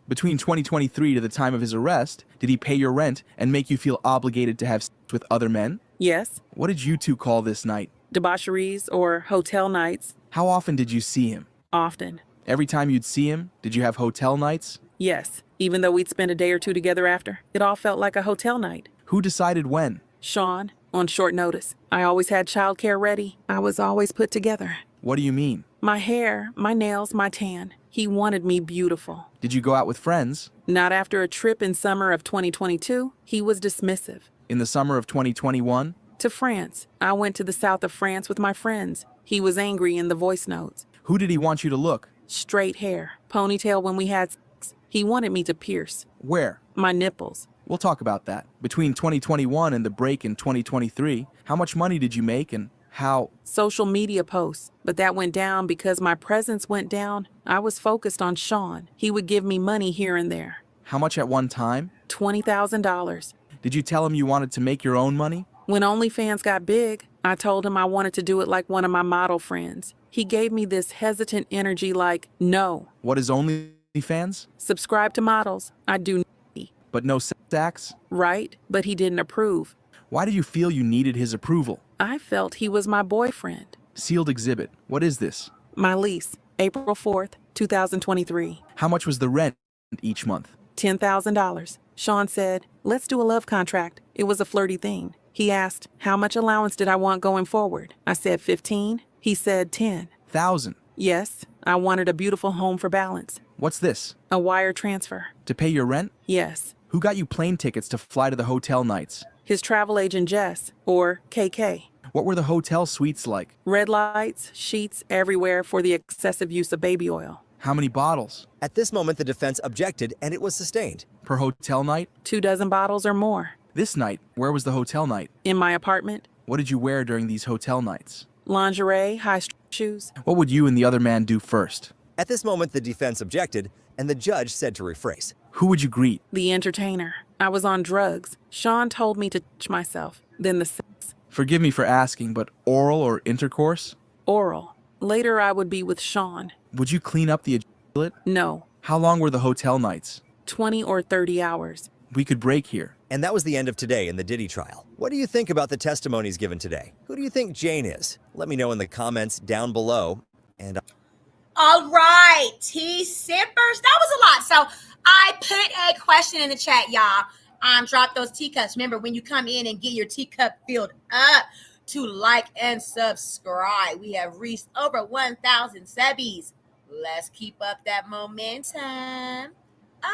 Between 2023 to the time of his arrest, did he pay your rent and make you feel obligated to have sex with other men? Yes. What did you two call this night? Debaucheries or hotel nights. How often did you see him? Often. Every time you'd see him, did you have hotel nights? Yes. Even though we'd spend a day or two together after. It all felt like a hotel night. Who decided when? Sean, on short notice. I always had childcare ready. I was always put together. What do you mean? My hair, my nails, my tan. He wanted me beautiful. Did you go out with friends? Not after a trip in summer of 2022. He was dismissive. In the summer of 2021? To France. I went to the south of France with my friends. He was angry in the voice notes. Who did he want you to look? Straight hair. Ponytail when we had sex. He wanted me to pierce. Where? My nipples. We'll talk about that. Between 2021 and the break in 2023, how much money did you make and how? Social media posts. But that went down because my presence went down. I was focused on Sean. He would give me money here and there. How much at one time? $20,000. Did you tell him you wanted to make your own money? When OnlyFans got big, I told him I wanted to do it like one of my model friends. He gave me this hesitant energy like, no. What is OnlyFans? Subscribe to models. I do But no sex acts? right, but he didn't approve. Why did you feel you needed his approval? I felt he was my boyfriend. Sealed exhibit. What is this? My lease, April 4th, 2023. How much was the rent each month? $10,000. Sean said, let's do a love contract. It was a flirty thing. He asked, how much allowance did I want going forward? I said 15. He said 10. 1,000. Yes, I wanted a beautiful home for balance. What's this? A wire transfer. To pay your rent? Yes. Who got you plane tickets to fly to the hotel nights? His travel agent Jess, or KK. What were the hotel suites like? Red lights, sheets everywhere for the excessive use of baby oil. How many bottles? At this moment, the defense objected and it was sustained. Per hotel night? 24 bottles or more. This night, where was the hotel night? In my apartment. What did you wear during these hotel nights? Lingerie, high shoes. What would you and the other man do first? At this moment, the defense objected and the judge said to rephrase. Who would you greet? The entertainer. I was on drugs. Sean told me to touch myself. Then the sex. Forgive me for asking, but oral or intercourse? Oral. Later I would be with Sean. Would you clean up the ejaculate? No. How long were the hotel nights? 20 or 30 hours. We could break here. And that was the end of today in the Diddy trial. What do you think about the testimonies given today? Who do you think Jane is? Let me know in the comments down below. And All right, T-sippers. That was a lot. So I put a question in the chat, y'all. Drop those teacups. Remember, when you come in and get your teacup filled up, to like and subscribe. We have reached over 1,000 subbies. Let's keep up that momentum.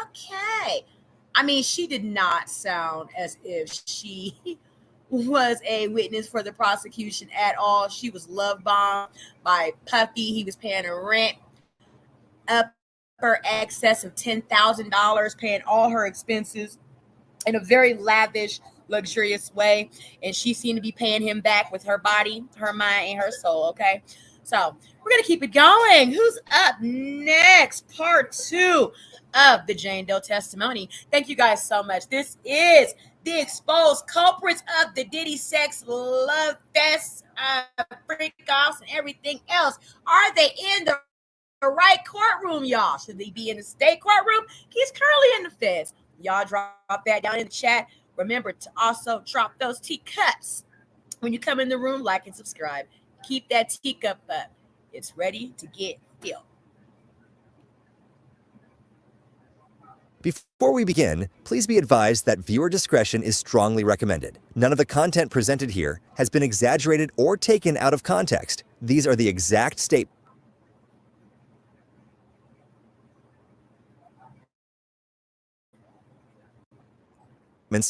Okay. I mean, she did not sound as if she was a witness for the prosecution at all. She was love bombed by Puffy. He was paying her rent, upper excess of $10,000, paying all her expenses in a very lavish, luxurious way. And she seemed to be paying him back with her body, her mind, and her soul. Okay. So we're going to keep it going. Who's up next? Part 2 of the Jane Doe testimony. Thank you guys so much. This is the exposed culprits of the Diddy sex love fest, freak offs, and everything else. Are they in the right courtroom, y'all? Should they be in the state courtroom? He's currently in the feds. Y'all drop that down in the chat. Remember to also drop those teacups when you come in the room. Like and subscribe. Keep that teacup up. It's ready to get filled. before we begin, please be advised that viewer discretion is strongly recommended. None of the content presented here has been exaggerated or taken out of context. These are the exact statements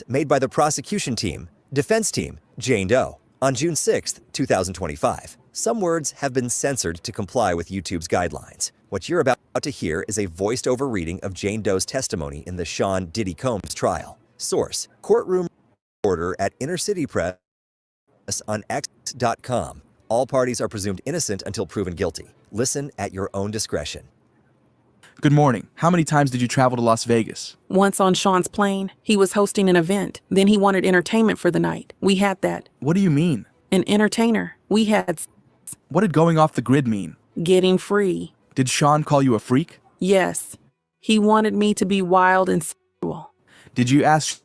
made by the prosecution team, defense team, Jane Doe, on June 6, 2025. Some words have been censored to comply with YouTube's guidelines. What you're about to hear is a voiced-over reading of Jane Doe's testimony in the Sean Diddy Combs trial. Source: courtroom reporter at Inner City Press on X.com. All parties are presumed innocent until proven guilty. Listen at your own discretion. Good morning. How many times did you travel to Las Vegas? Once on Sean's plane, he was hosting an event. Then he wanted entertainment for the night. We had that. What do you mean? An entertainer. We had What did going off the grid mean? getting free. Did Sean call you a freak? Yes. He wanted me to be wild and sexual. Did you ask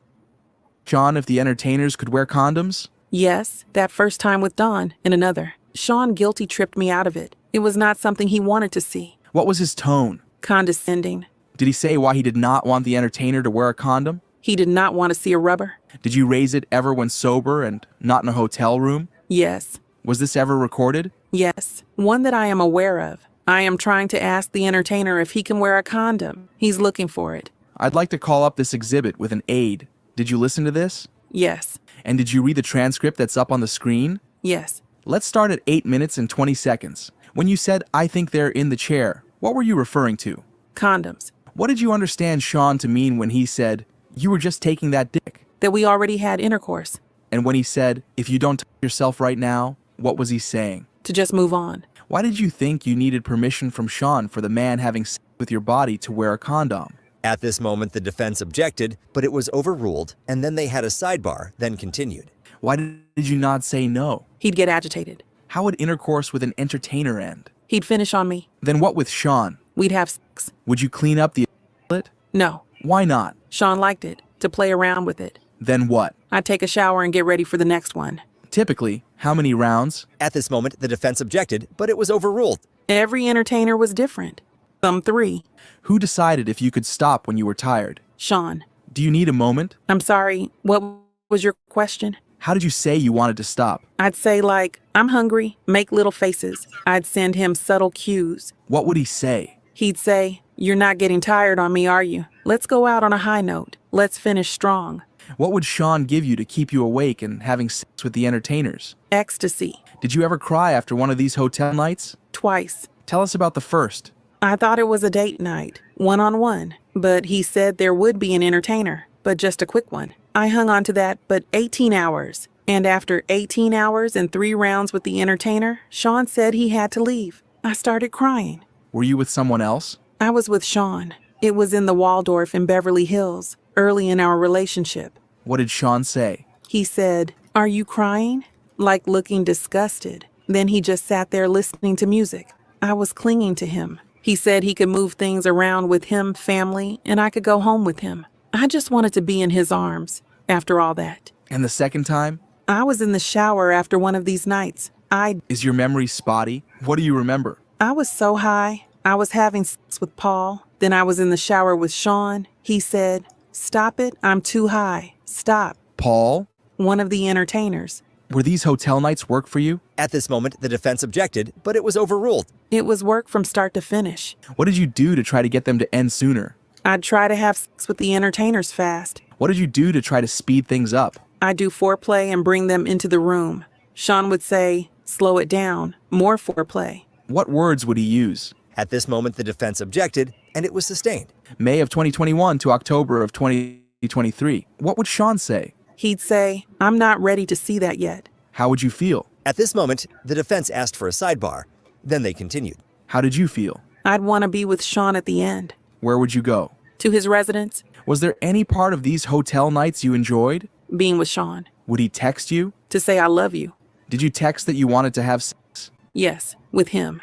Sean if the entertainers could wear condoms? Yes, that first time with Dawn and another. Sean guilty tripped me out of it. It was not something he wanted to see. What was his tone? Condescending. Did he say why he did not want the entertainer to wear a condom? He did not want to see a rubber. Did you raise it ever when sober and not in a hotel room? Yes. Was this ever recorded? Yes. One that I am aware of. I am trying to ask the entertainer if he can wear a condom. He's looking for it. I'd like to call up this exhibit with an aid. Did you listen to this? Yes. And did you read the transcript that's up on the screen? Yes. Let's start at 8 minutes and 20 seconds. When you said, "I think they're in the chair," what were you referring to? Condoms. What did you understand Sean to mean when he said, "You were just taking that dick"? That we already had intercourse. And when he said, "If you don't touch yourself right now," what was he saying? To just move on. Why did you think you needed permission from Sean for the man having sex with your body to wear a condom? At this moment, the defense objected, but it was overruled, and then they had a sidebar, then continued. Why did you not say no? He'd get agitated. How would intercourse with an entertainer end? He'd finish on me. Then what with Sean? We'd have sex. Would you clean up the toilet? No. Why not? Sean liked it. To play around with it. Then what? I'd take a shower and get ready for the next one. Typically, how many rounds? At this moment, the defense objected, but it was overruled. Every entertainer was different. Some 3. Who decided if you could stop when you were tired? Sean. Do you need a moment? I'm sorry. What was your question? How did you say you wanted to stop? I'd say like, I'm hungry, make little faces. I'd send him subtle cues. What would he say? He'd say, "You're not getting tired on me, are you? Let's go out on a high note. Let's finish strong." What would Sean give you to keep you awake and having sex with the entertainers? Ecstasy. Did you ever cry after one of these hotel nights? Twice. Tell us about the first. I thought it was a date night, one-on-one, but he said there would be an entertainer, but just a quick one. I hung on to that, but 18 hours. And after 18 hours and 3 rounds with the entertainer, Sean said he had to leave. I started crying. Were you with someone else? I was with Sean. It was in the Waldorf in Beverly Hills, early in our relationship. What did Sean say? He said, "Are you crying?" Like looking disgusted. Then he just sat there listening to music. I was clinging to him. He said he could move things around with him, family, and I could go home with him. I just wanted to be in his arms after all that. And the second time? I was in the shower after one of these nights. Is your memory spotty? What do you remember? I was so high. I was having sex with Paul. Then I was in the shower with Sean. He said, "Stop it, I'm too high. Stop." Paul? One of the entertainers. Were these hotel nights work for you? At this moment, the defense objected, but it was overruled. It was work from start to finish. What did you do to try to get them to end sooner? I'd try to have sex with the entertainers fast. What did you do to try to speed things up? I'd do foreplay and bring them into the room. Sean would say, "Slow it down, more foreplay." What words would he use? At this moment, the defense objected, and it was sustained. May of 2021 to October of 2023. What would Sean say? He'd say, "I'm not ready to see that yet." How would you feel? At this moment, the defense asked for a sidebar. Then they continued. How did you feel? I'd want to be with Sean at the end. Where would you go? To his residence, Was there any part of these hotel nights you enjoyed? being with Sean. Would he text you? To say I love you. Did you text that you wanted to have sex? Yes, with him.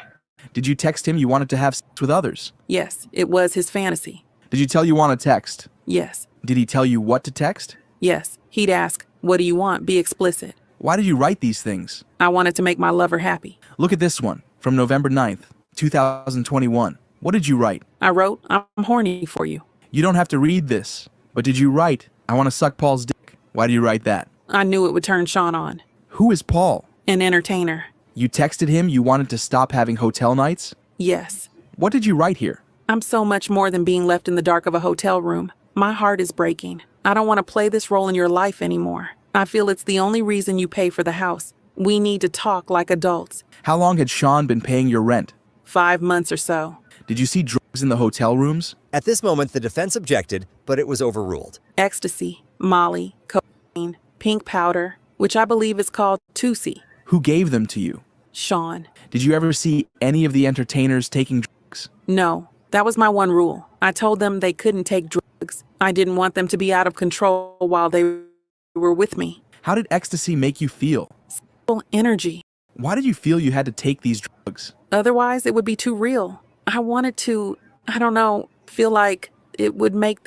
Did you text him you wanted to have sex with others? Yes, it was his fantasy. Did you tell you want to text? Yes, Did he tell you what to text? yes. He'd ask, "What do you want?" Be explicit. Why did you write these things? I wanted to make my lover happy. Look at this one, from November 9th, 2021. What did you write? I wrote, "I'm horny for you." You don't have to read this, but did you write, "I want to suck Paul's dick"? Why do you write that? I knew it would turn Sean on. Who is Paul? An entertainer. You texted him you wanted to stop having hotel nights? Yes. What did you write here? I'm so much more than being left in the dark of a hotel room. My heart is breaking. I don't want to play this role in your life anymore. I feel it's the only reason you pay for the house. We need to talk like adults. How long had Sean been paying your rent? 5 months or so. Did you see drugs in the hotel rooms? At this moment, the defense objected, but it was overruled. Ecstasy, Molly, cocaine, pink powder, which I believe is called Tusi. Who gave them to you? Sean. Did you ever see any of the entertainers taking drugs? No, that was my one rule. I told them they couldn't take drugs. I didn't want them to be out of control while they were with me. How did ecstasy make you feel? Full energy. Why did you feel you had to take these drugs? Otherwise, it would be too real. I wanted to, I don't know, feel like it would make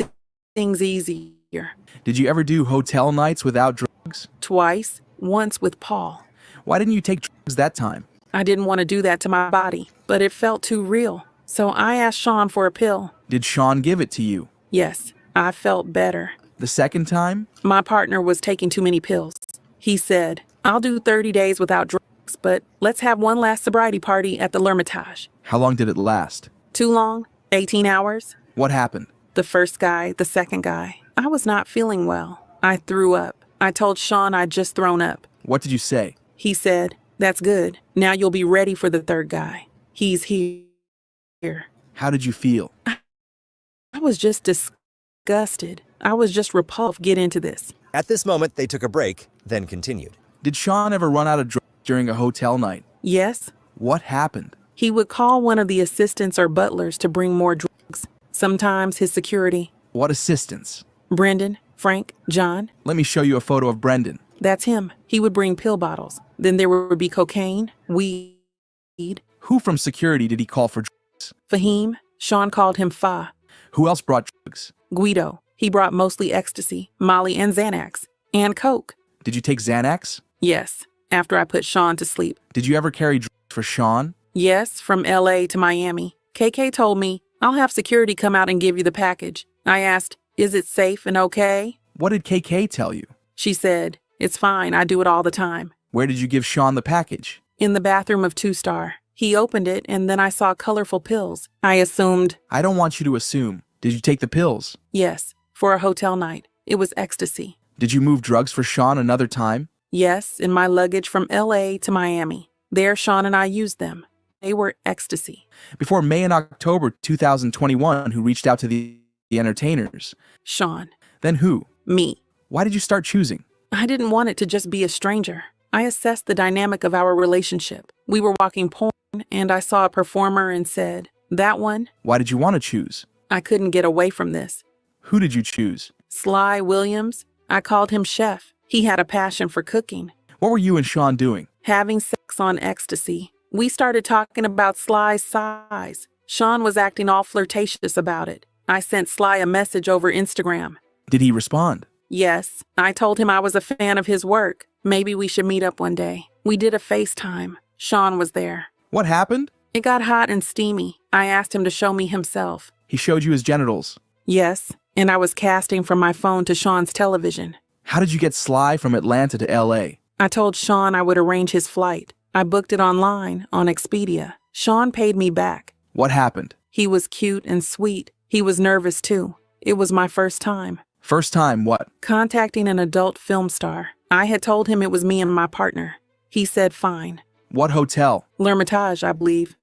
things easier. Did you ever do hotel nights without drugs? Twice, once with Paul. Why didn't you take drugs that time? I didn't want to do that to my body, but it felt too real. So I asked Sean for a pill. Did Sean give it to you? Yes, I felt better. The second time? My partner was taking too many pills. He said, "I'll do 30 days without drugs, but let's have one last sobriety party at the L'Hermitage." How long did it last? Too long? 18 hours? What happened? The first guy, the second guy. I was not feeling well. I threw up. I told Sean I'd just thrown up. What did you say? He said, "That's good. Now you'll be ready for the third guy. He's here." How did you feel? I was just disgusted. I was just repulsed. Get into this. At this moment, they took a break, then continued. Did Sean ever run out of drugs during a hotel night? Yes, What happened? he would call one of the assistants or butlers to bring more drugs. Sometimes his security. What assistants? Brendan, Frank, John. Let me show you a photo of Brendan. That's him. He would bring pill bottles. Then there would be cocaine, weed. Who from security did he call for drugs? Fahim. Sean called him Fa. Who else brought drugs? Guido. He brought mostly ecstasy, Molly and Xanax. And coke. Did you take Xanax? Yes, after I put Sean to sleep. Did you ever carry drugs for Sean? Yes, from LA to Miami. KK told me, "I'll have security come out and give you the package." I asked, "Is it safe and okay?" What did KK tell you? She said, "It's fine, I do it all the time." Where did you give Sean the package? In the bathroom of 2-Star. He opened it and then I saw colorful pills. I assumed, I don't want you to assume. Did you take the pills? yes, for a hotel night. It was ecstasy. Did you move drugs for Sean another time? Yes, in my luggage from LA to Miami. There, Sean and I used them. They were ecstasy. Before May and October 2021, who reached out to the entertainers? Sean. Then who? Me. Why did you start choosing? I didn't want it to just be a stranger. I assessed the dynamic of our relationship. We were walking porn, and I saw a performer and said, that one? Why did you want to choose? I couldn't get away from this. Who did you choose? Sly Williams. I called him Chef. He had a passion for cooking. What were you and Sean doing? Having sex on ecstasy. We started talking about Sly's size. Sean was acting all flirtatious about it. I sent Sly a message over Instagram. Did he respond? Yes. I told him I was a fan of his work. Maybe we should meet up one day. We did a FaceTime. Sean was there. What happened? It got hot and steamy. I asked him to show me himself. He showed you his genitals. Yes, and I was casting from my phone to Sean's television. How did you get Sly from Atlanta to LA? I told Sean I would arrange his flight. I booked it online on Expedia. Sean paid me back. What happened? He was cute and sweet. He was nervous too. It was my first time. First time what? Contacting an adult film star. I had told him it was me and my partner. He said fine. What hotel? L'Hermitage, I believe.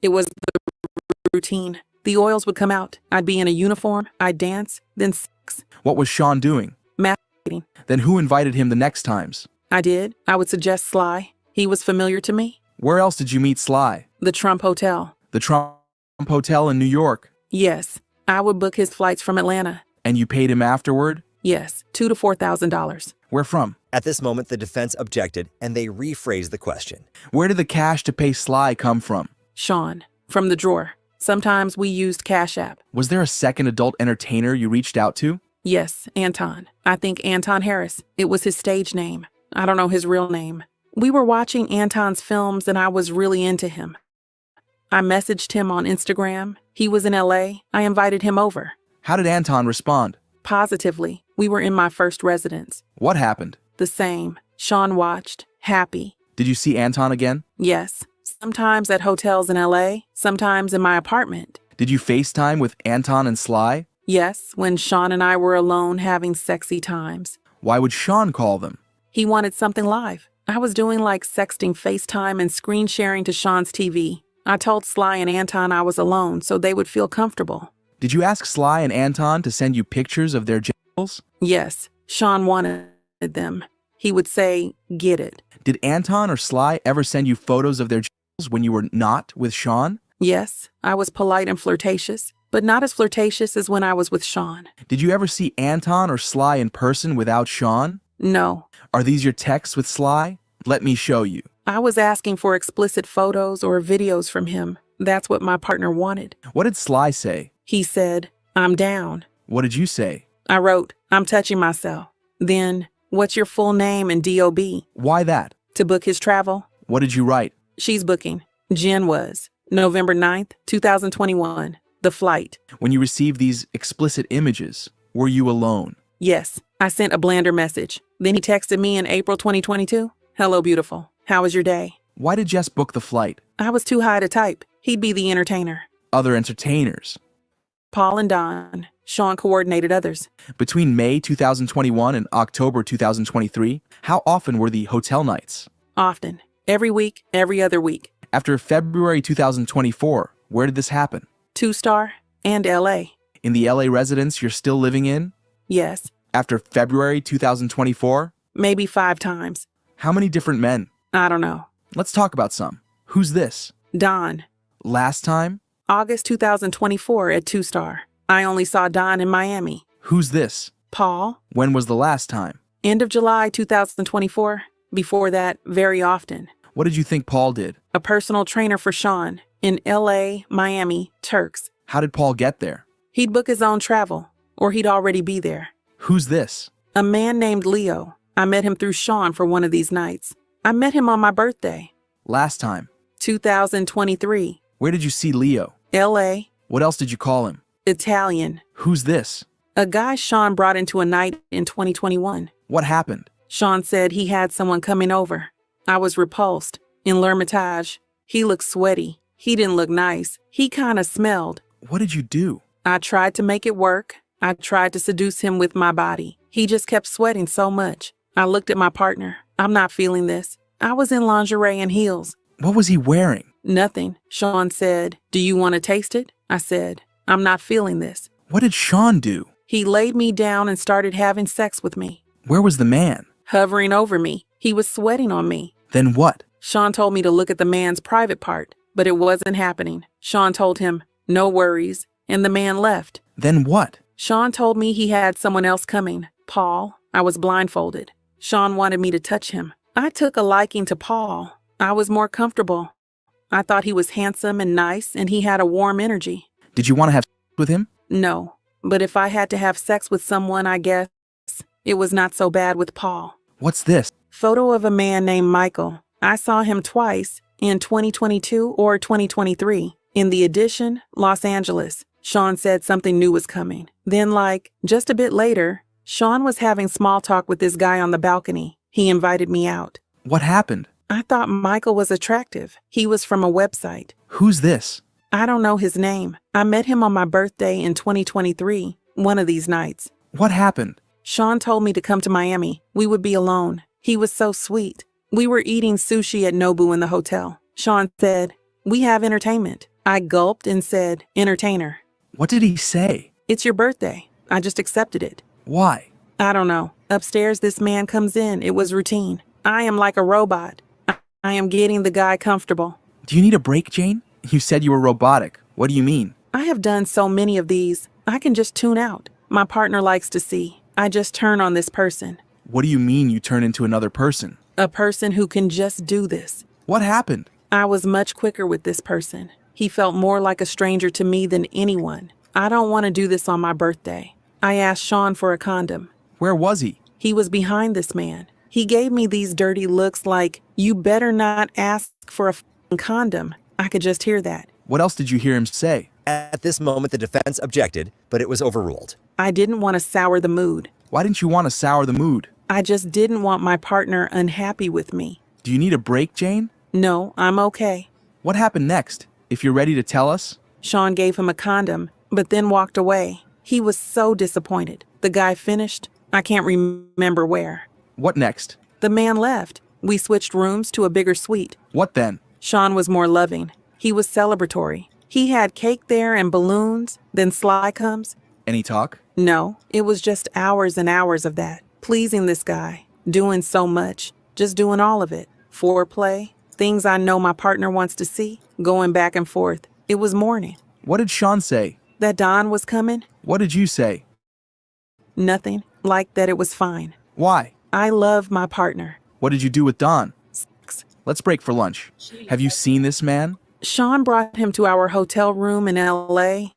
It was the routine. The oils would come out. I'd be in a uniform. I'd dance. Then sex. What was Sean doing? Masturbating. Then who invited him the next times? I did. I would suggest Sly. He was familiar to me. Where else did you meet Sly? The Trump Hotel. The Trump Hotel in New York. Yes. I would book his flights from Atlanta. And you paid him afterward? Yes. $2,000 to $4,000. Where from? At this moment, the defense objected, and they rephrased the question. Where did the cash to pay Sly come from? Sean. From the drawer. Sometimes we used Cash App. Was there a second adult entertainer you reached out to? Yes, Anton. I think Anton Harris. It was his stage name. I don't know his real name. We were watching Anton's films and I was really into him. I messaged him on Instagram. He was in LA. I invited him over. How did Anton respond? Positively. We were in my first residence. What happened? The same. Sean watched. Happy. Did you see Anton again? Yes. Sometimes at hotels in LA. Sometimes in my apartment. Did you FaceTime with Anton and Sly? Yes, when Sean and I were alone having sexy times. Why would Sean call them? He wanted something live. I was doing like sexting FaceTime and screen sharing to Sean's TV. I told Sly and Anton I was alone so they would feel comfortable. Did you ask Sly and Anton to send you pictures of their genitals? Yes, Sean wanted them. He would say, get it. Did Anton or Sly ever send you photos of their genitals when you were not with Sean? Yes, I was polite and flirtatious, but not as flirtatious as when I was with Sean. Did you ever see Anton or Sly in person without Sean? No. Are these your texts with Sly? Let me show you. I was asking for explicit photos or videos from him. That's what my partner wanted. What did Sly say? He said, I'm down. What did you say? I wrote, I'm touching myself. Then, what's your full name and DOB? Why that? To book his travel. What did you write? She's booking. Jen was. November 9th, 2021. The flight. When you received these explicit images, were you alone? Yes. I sent a blander message. Then he texted me in April 2022. Hello, beautiful. How was your day? Why did Jess book the flight? I was too high to type. He'd be the entertainer. Other entertainers. Paul and Don. Sean coordinated others. Between May 2021 and October 2023, how often were the hotel nights? Often. Every week, every other week. After February 2024, where did this happen? 2-star and LA. In the LA residence you're still living in? Yes. After February 2024? Maybe 5 times. How many different men? I don't know. Let's talk about some. Who's this? Don. Last time? August 2024 at 2-star. I only saw Don in Miami. Who's this? Paul. When was the last time? End of July 2024. Before that, very often. What did you think Paul did? A personal trainer for Sean in LA, Miami, Turks. How did Paul get there? He'd book his own travel, or he'd already be there. Who's this? A man named Leo. I met him through Sean for one of these nights. I met him on my birthday. Last time? 2023. Where did you see Leo? LA. What else did you call him? Italian. Who's this? A guy Sean brought into a night in 2021. What happened? Sean said he had someone coming over. I was repulsed. In L'Hermitage. He looked sweaty. He didn't look nice. He kind of smelled. What did you do? I tried to make it work. I tried to seduce him with my body. He just kept sweating so much. I looked at my partner. I'm not feeling this. I was in lingerie and heels. What was he wearing? Nothing. Sean said, "Do you want to taste it?" I said, "I'm not feeling this." What did Sean do? He laid me down and started having sex with me, Where was the man? hovering over me. He was sweating on me. Then what? Sean told me to look at the man's private part, but it wasn't happening. Sean told him, "No worries," and the man left. Then what? Sean told me he had someone else coming, Paul. I was blindfolded. Sean wanted me to touch him. I took a liking to Paul. I was more comfortable. I thought he was handsome and nice, and he had a warm energy. Did you want to have sex with him? No, but if I had to have sex with someone, I guess it was not so bad with Paul. What's this? Photo of a man named Michael. I saw him twice, in 2022 or 2023. In the edition, Los Angeles. Sean said something new was coming. Then, just a bit later, Sean was having small talk with this guy on the balcony. He invited me out. What happened? I thought Michael was attractive. He was from a website. Who's this? I don't know his name. I met him on my birthday in 2023, one of these nights. What happened? Sean told me to come to Miami. We would be alone. He was so sweet. We were eating sushi at Nobu in the hotel. Sean said, "We have entertainment." I gulped and said, "Entertainer." What did he say? "It's your birthday." I just accepted it. Why? I don't know. Upstairs, this man comes in. It was routine. I am like a robot. I am getting the guy comfortable. Do you need a break, Jane? You said you were robotic. What do you mean? I have done so many of these. I can just tune out. My partner likes to see. I just turn on this person. What do you mean you turn into another person? A person who can just do this. What happened? I was much quicker with this person. He felt more like a stranger to me than anyone. I don't want to do this on my birthday. I asked Sean for a condom. Where was he? He was behind this man. He gave me these dirty looks like, "You better not ask for a f***ing condom." I could just hear that. What else did you hear him say? At this moment, the defense objected, but it was overruled. I didn't want to sour the mood. Why didn't you want to sour the mood? I just didn't want my partner unhappy with me. Do you need a break, Jane? No, I'm okay. What happened next? If you're ready to tell us. Sean gave him a condom, but then walked away. He was so disappointed. The guy finished. I can't remember where. What next? The man left. We switched rooms to a bigger suite. What then? Sean was more loving. He was celebratory. He had cake there and balloons. Then Sly comes. Any talk? No, it was just hours and hours of that. Pleasing this guy. Doing so much. Just doing all of it. Foreplay. Things I know my partner wants to see. Going back and forth. It was morning. What did Sean say? That Don was coming? What did you say? Nothing. Like that it was fine. Why? I love my partner. What did you do with Don? Sex. Let's break for lunch. Have you seen this man? Sean brought him to our hotel room in LA.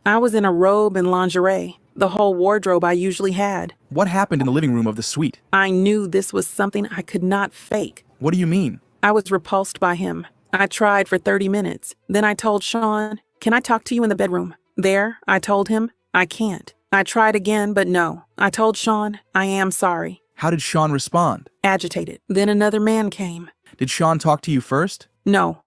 I was in a robe and lingerie, the whole wardrobe I usually had. What happened in the living room of the suite? I knew this was something I could not fake. What do you mean? I was repulsed by him. I tried for 30 minutes. Then I told Sean, "Can I talk to you in the bedroom?" There, I told him, "I can't." I tried again, but no. I told Sean, "I am sorry." How did Sean respond? Agitated. Then another man came. Did Sean talk to you first? No.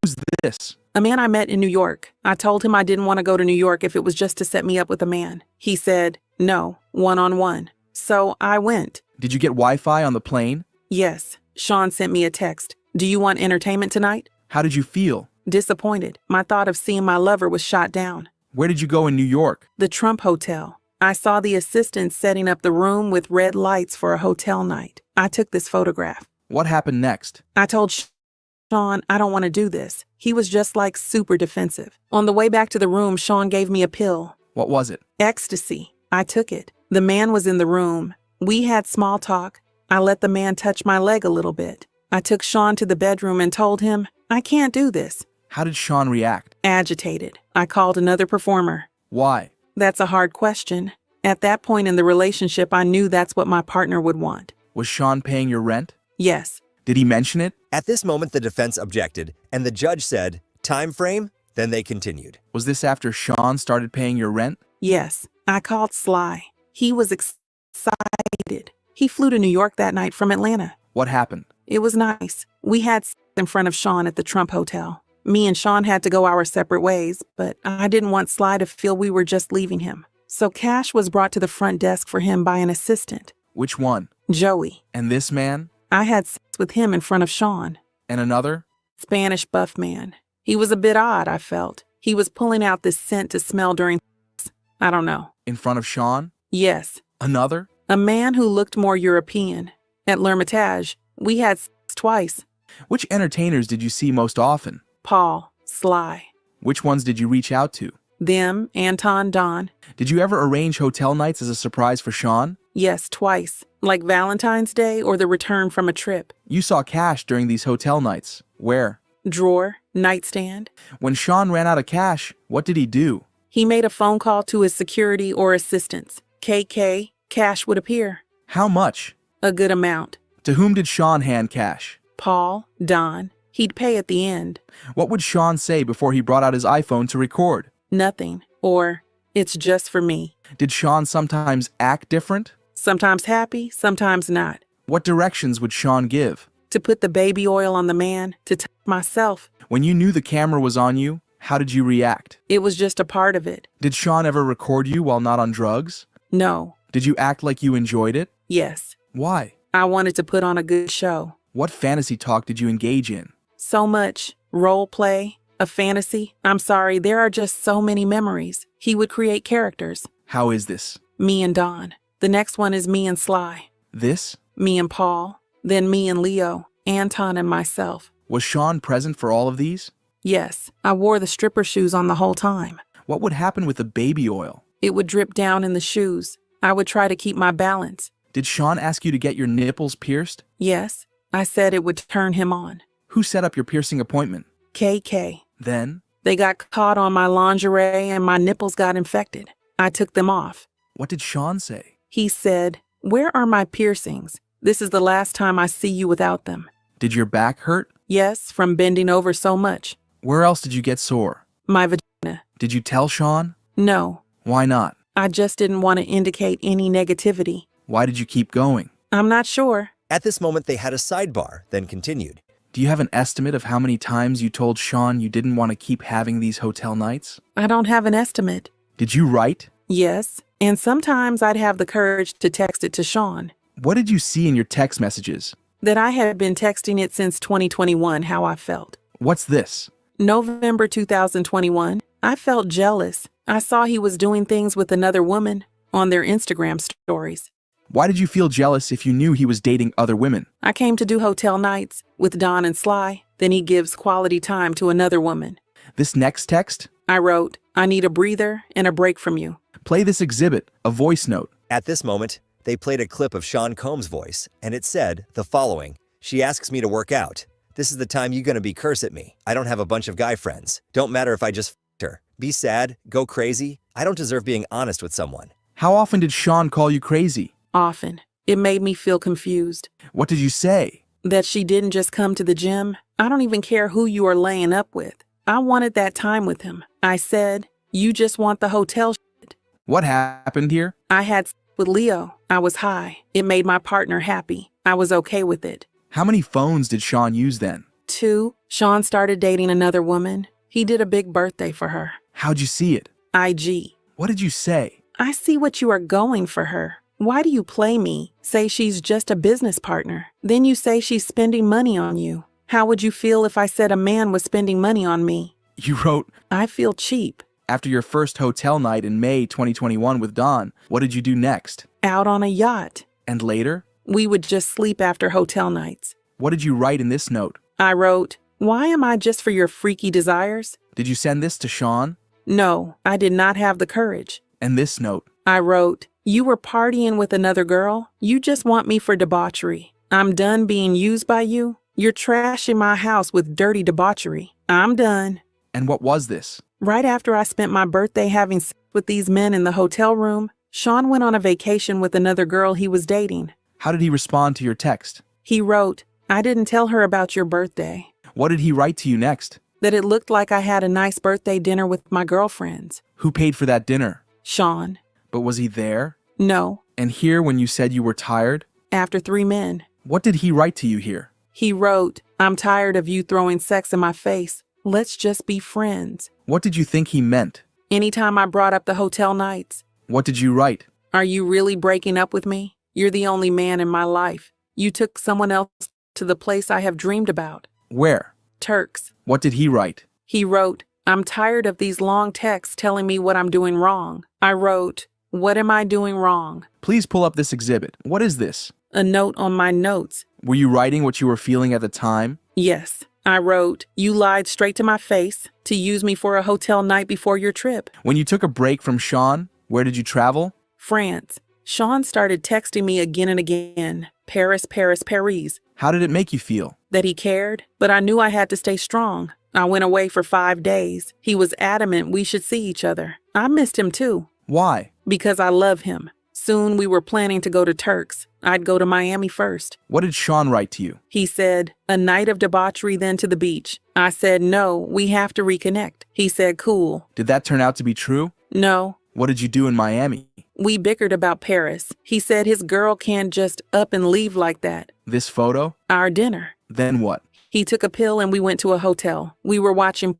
Who's this? A man I met in New York. I told him I didn't want to go to New York if it was just to set me up with a man. He said, "No, one-on-one." So I went. Did you get Wi-Fi on the plane? Yes. Sean sent me a text. "Do you want entertainment tonight?" How did you feel? Disappointed. My thought of seeing my lover was shot down. Where did you go in New York? The Trump Hotel. I saw the assistant setting up the room with red lights for a hotel night. I took this photograph. What happened next? I told Sean I don't want to do this. He was just super defensive. On the way back to the room, Sean gave me a pill. What was it? Ecstasy. I took it. The man was in the room. We had small talk. I let the man touch my leg a little bit. I took Sean to the bedroom and told him, "I can't do this." How did Sean react? Agitated. I called another performer. Why? That's a hard question. At that point in the relationship, I knew that's what my partner would want. Was Sean paying your rent? Yes. Did he mention it? At this moment, the defense objected, and the judge said, "Time frame?" Then they continued. Was this after Sean started paying your rent? Yes. I called Sly. He was excited. He flew to New York that night from Atlanta. What happened? It was nice. We had sex in front of Sean at the Trump Hotel. Me and Sean had to go our separate ways, but I didn't want Sly to feel we were just leaving him. So cash was brought to the front desk for him by an assistant. Which one? Joey. And this man? I had sex with him in front of Sean. And another? Spanish buff man. He was a bit odd, I felt. He was pulling out this scent to smell during sex. I don't know. In front of Sean? Yes. Another? A man who looked more European. At L'Hermitage, we had sex twice. Which entertainers did you see most often? Paul, Sly. Which ones did you reach out to? Them, Anton, Don. Did you ever arrange hotel nights as a surprise for Sean? Yes, twice. Like Valentine's Day or the return from a trip. You saw cash during these hotel nights. Where? Drawer, nightstand. When Sean ran out of cash, what did he do? He made a phone call to his security or assistants. KK, cash would appear. How much? A good amount. To whom did Sean hand cash? Paul, Don. He'd pay at the end. What would Sean say before he brought out his iPhone to record? Nothing. Or, it's just for me. Did Sean sometimes act different? Sometimes happy, sometimes not. What directions would Sean give? To put the baby oil on the man, to touch myself. When you knew the camera was on you, how did you react? It was just a part of it. Did Sean ever record you while not on drugs? No. Did you act like you enjoyed it? Yes. Why? I wanted to put on a good show. What fantasy talk did you engage in? So much. Role play. A fantasy. I'm sorry, there are just so many memories. He would create characters. How is this? Me and Don. The next one is me and Sly. This? Me and Paul. Then me and Leo, Anton and myself. Was Sean present for all of these? Yes, I wore the stripper shoes on the whole time. What would happen with the baby oil? It would drip down in the shoes. I would try to keep my balance. Did Sean ask you to get your nipples pierced? Yes, I said it would turn him on. Who set up your piercing appointment? KK. Then? They got caught on my lingerie and my nipples got infected. I took them off. What did Sean say? He said, "Where are my piercings? This is the last time I see you without them." Did your back hurt? Yes, from bending over so much. Where else did you get sore? My vagina. Did you tell Sean? No. Why not? I just didn't want to indicate any negativity. Why did you keep going? I'm not sure. At this moment, they had a sidebar, then continued. Do you have an estimate of how many times you told Sean you didn't want to keep having these hotel nights? I don't have an estimate. Did you write? Yes, and sometimes I'd have the courage to text it to Sean. What did you see in your text messages? That I had been texting it since 2021, how I felt. What's this? November 2021. I felt jealous. I saw he was doing things with another woman on their Instagram stories. Why did you feel jealous if you knew he was dating other women? I came to do hotel nights with Don and Sly. Then he gives quality time to another woman. This next text? I wrote, "I need a breather and a break from you." Play this exhibit, a voice note. At this moment, they played a clip of Sean Combs' voice, and it said the following. She asks me to work out. This is the time you gonna be curse at me. I don't have a bunch of guy friends. Don't matter if I just f***ed her. Be sad, go crazy. I don't deserve being honest with someone. How often did Sean call you crazy? Often. It made me feel confused. What did you say? That she didn't just come to the gym. I don't even care who you are laying up with. I wanted that time with him. I said, "You just want the hotel shit." What happened here? I had sex with Leo. I was high. It made my partner happy. I was okay with it. How many phones did Sean use then? 2. Sean started dating another woman. He did a big birthday for her. How'd you see it? IG. What did you say? I see what you are going for her. Why do you play me? Say she's just a business partner. Then you say she's spending money on you. How would you feel if I said a man was spending money on me? You wrote, I feel cheap. after your first hotel night in May 2021 with Don, what did you do next? Out on a yacht. And later? We would just sleep after hotel nights. What did you write in this note? I wrote, "Why am I just for your freaky desires?" Did you send this to Sean? No, I did not have the courage. And this note? I wrote, "You were partying with another girl. You just want me for debauchery. I'm done being used by you. You're trashing my house with dirty debauchery. I'm done." And what was this? Right after I spent my birthday having sex with these men in the hotel room, Sean went on a vacation with another girl he was dating. How did he respond to your text? He wrote, "I didn't tell her about your birthday." What did he write to you next? That it looked like I had a nice birthday dinner with my girlfriends. Who paid for that dinner? Sean. But was he there? No. And here when you said you were tired? After 3 men. What did he write to you here? He wrote, "I'm tired of you throwing sex in my face. Let's just be friends." What did you think he meant? Anytime I brought up the hotel nights. What did you write? "Are you really breaking up with me? You're the only man in my life. You took someone else to the place I have dreamed about. Where? Turks. What did he write? He wrote, I'm tired of these long texts telling me what I'm doing wrong. I wrote, what am I doing wrong? Please pull up this exhibit. What is this? A note on my notes. Were you writing what you were feeling at the time? Yes. I wrote, you lied straight to my face to use me for a hotel night before your trip. When you took a break from Sean, where did you travel? France. Sean started texting me again and again. Paris, Paris, Paris. How did it make you feel? That he cared, but I knew I had to stay strong. I went away for 5 days. He was adamant we should see each other. I missed him too. Why? Because I love him. Soon we were planning to go to Turks. I'd go to Miami first. What did Sean write to you? He said, a night of debauchery, then to the beach. I said, no, we have to reconnect. He said, cool. Did that turn out to be true? No. What did you do in Miami? We bickered about Paris. He said his girl can't just up and leave like that. This photo? Our dinner. Then what? He took a pill and we went to a hotel. We were watching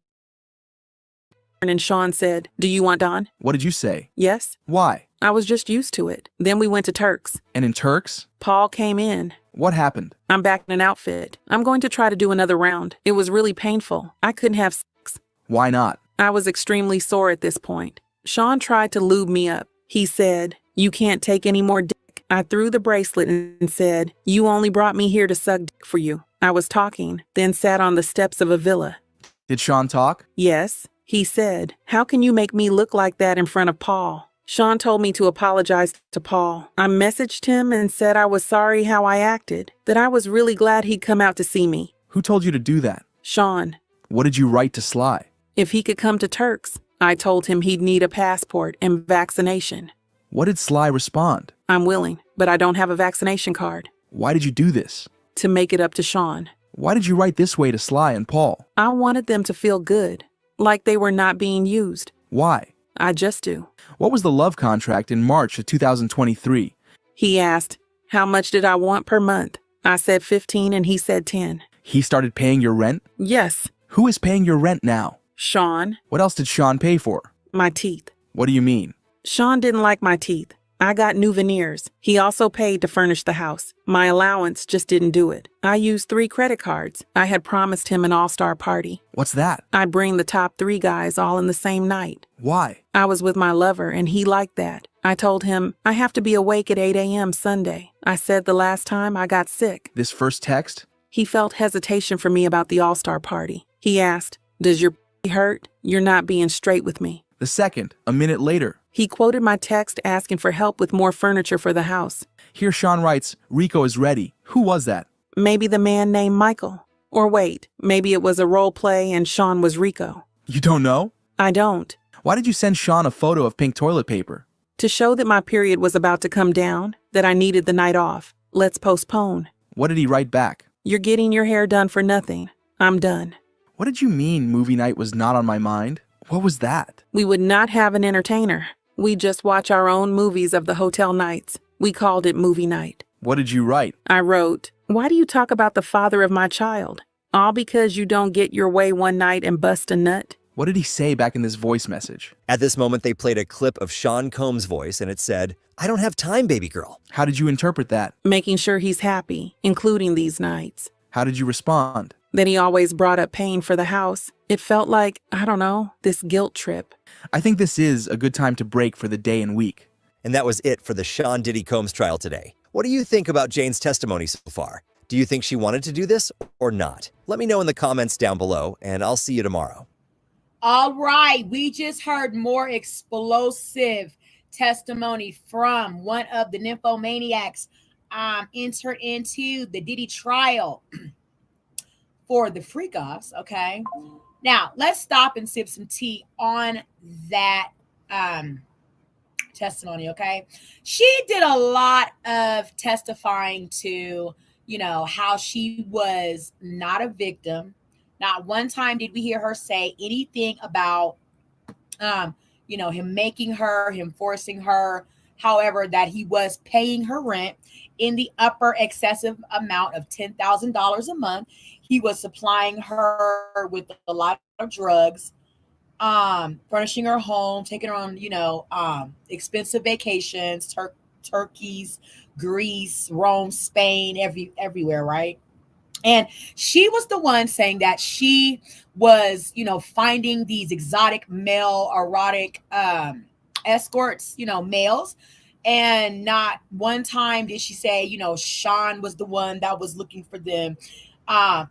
and Sean said, do you want Don? What did you say? Yes. Why? I was just used to it. Then we went to Turks. And in Turks? Paul came in. What happened? I'm back in an outfit. I'm going to try to do another round. It was really painful. I couldn't have sex. Why not? I was extremely sore at this point. Sean tried to lube me up. He said, you can't take any more dick. I threw the bracelet and said, you only brought me here to suck dick for you. I was talking, then sat on the steps of a villa. Did Sean talk? Yes. He said, how can you make me look like that in front of Paul? Sean told me to apologize to Paul. I messaged him and said I was sorry how I acted, that I was really glad he'd come out to see me. Who told you to do that? Sean. What did you write to Sly? If he could come to Turks. I told him he'd need a passport and vaccination. What did Sly respond? I'm willing, but I don't have a vaccination card. Why did you do this? To make it up to Sean. Why did you write this way to Sly and Paul? I wanted them to feel good, like they were not being used. Why? I just do. What was the love contract in March of 2023? He asked, how much did I want per month? I said 15 and he said 10. He started paying your rent? Yes. Who is paying your rent now? Sean. What else did Sean pay for? My teeth. What do you mean? Sean didn't like my teeth. I got new veneers. He also paid to furnish the house. My allowance just didn't do it. I used 3 credit cards. I had promised him an all-star party. What's that? I'd bring the top 3 guys all in the same night. Why? I was with my lover and he liked that. I told him, I have to be awake at 8 a.m. Sunday. I said the last time I got sick. This first text? He felt hesitation for me about the all-star party. He asked, does your hurt? You're not being straight with me. The second, a minute later. He quoted my text asking for help with more furniture for the house. Here Sean writes, Rico is ready. Who was that? Maybe the man named Michael. Or wait, maybe it was a role play and Sean was Rico. You don't know? I don't. Why did you send Sean a photo of pink toilet paper? To show that my period was about to come down, that I needed the night off. Let's postpone. What did he write back? You're getting your hair done for nothing. I'm done. What did you mean movie night was not on my mind? What was that? We would not have an entertainer. We just watch our own movies of the hotel nights. We called it movie night. What did you write? I wrote, why do you talk about the father of my child? All because you don't get your way one night and bust a nut? What did he say back in this voice message? At this moment, they played a clip of Sean Combs' voice, and it said, I don't have time, baby girl. How did you interpret that? Making sure he's happy, including these nights. How did you respond? That he always brought up paying for the house. It felt like, I don't know, this guilt trip. I think this is a good time to break for the day and week. And that was it for the Sean Diddy Combs trial today. What do you think about Jane's testimony so far? Do you think she wanted to do this or not? Let me know in the comments down below, and I'll see you tomorrow. All right, we just heard more explosive testimony from one of the nymphomaniacs entered into the Diddy trial for the freak-offs, okay? Now, let's stop and sip some tea on that testimony, okay? She did a lot of testifying to, you know, how she was not a victim. Not one time did we hear her say anything about, you know, him making her, him forcing her. However, that he was paying her rent in the upper excessive amount of $10,000 a month. He was supplying her with a lot of drugs, furnishing her home, taking her on, you know, expensive vacations, turkeys, Greece, Rome, Spain, everywhere, right? And she was the one saying that she was, finding these exotic male erotic escorts, males. And not one time did she say, Sean was the one that was looking for them. Um,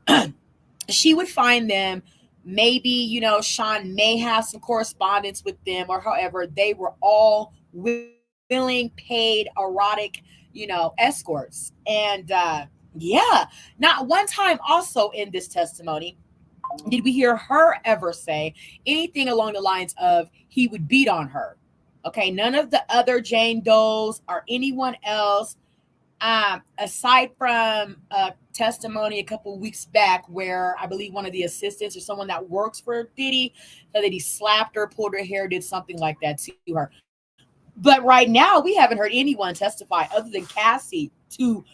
she would find them. Maybe, Sean may have some correspondence with them, or however, they were all willing, paid, erotic, escorts. And yeah, not one time also in this testimony did we hear her ever say anything along the lines of he would beat on her. Okay, none of the other Jane Does or anyone else, aside from a testimony a couple weeks back where I believe one of the assistants or someone that works for Diddy said that he slapped her, pulled her hair, did something like that to her. But right now, we haven't heard anyone testify other than Cassie to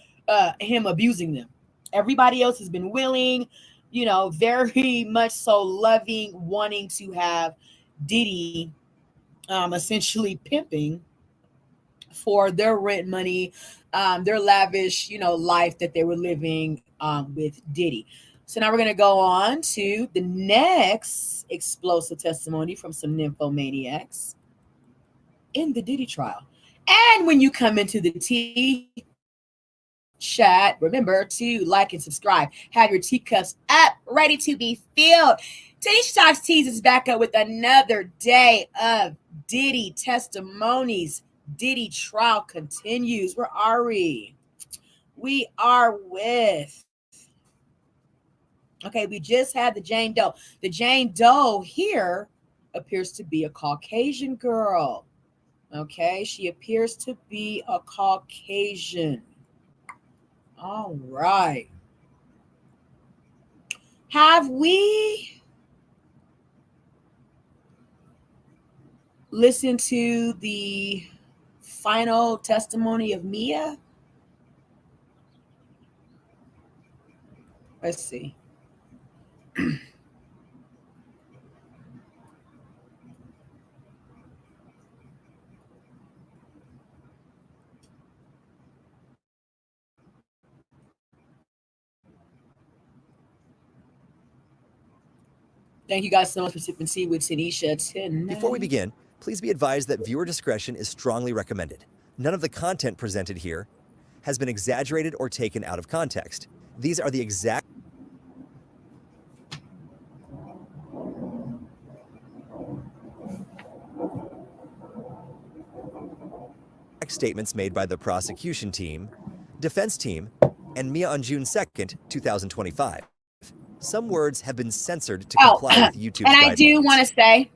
him abusing them. Everybody else has been willing, very much so loving, wanting to have Diddy essentially pimping for their rent money, their lavish, life that they were living with Diddy. So now we're going to go on to the next explosive testimony from some nymphomaniacs in the Diddy trial. And when you come into the tea chat, remember to like and subscribe. Have your teacups up, ready to be filled. Tanisha Talks Teas is back up with another day of Diddy testimonies. Diddy trial continues. Where are we? We are with... Okay, we just had the Jane Doe. The Jane Doe here appears to be a Caucasian girl. Okay, she appears to be a Caucasian. All right. Have we listened to the final testimony of Mia? Let's see. Thank you guys so much for sipping tea with Tanisha tonight. Before we begin, please be advised that viewer discretion is strongly recommended. None of the content presented here has been exaggerated or taken out of context. These are the exact statements made by the prosecution team, defense team, and Mia on June 2nd, 2025. Some words have been censored to comply with YouTube's and I guidelines. do want to say,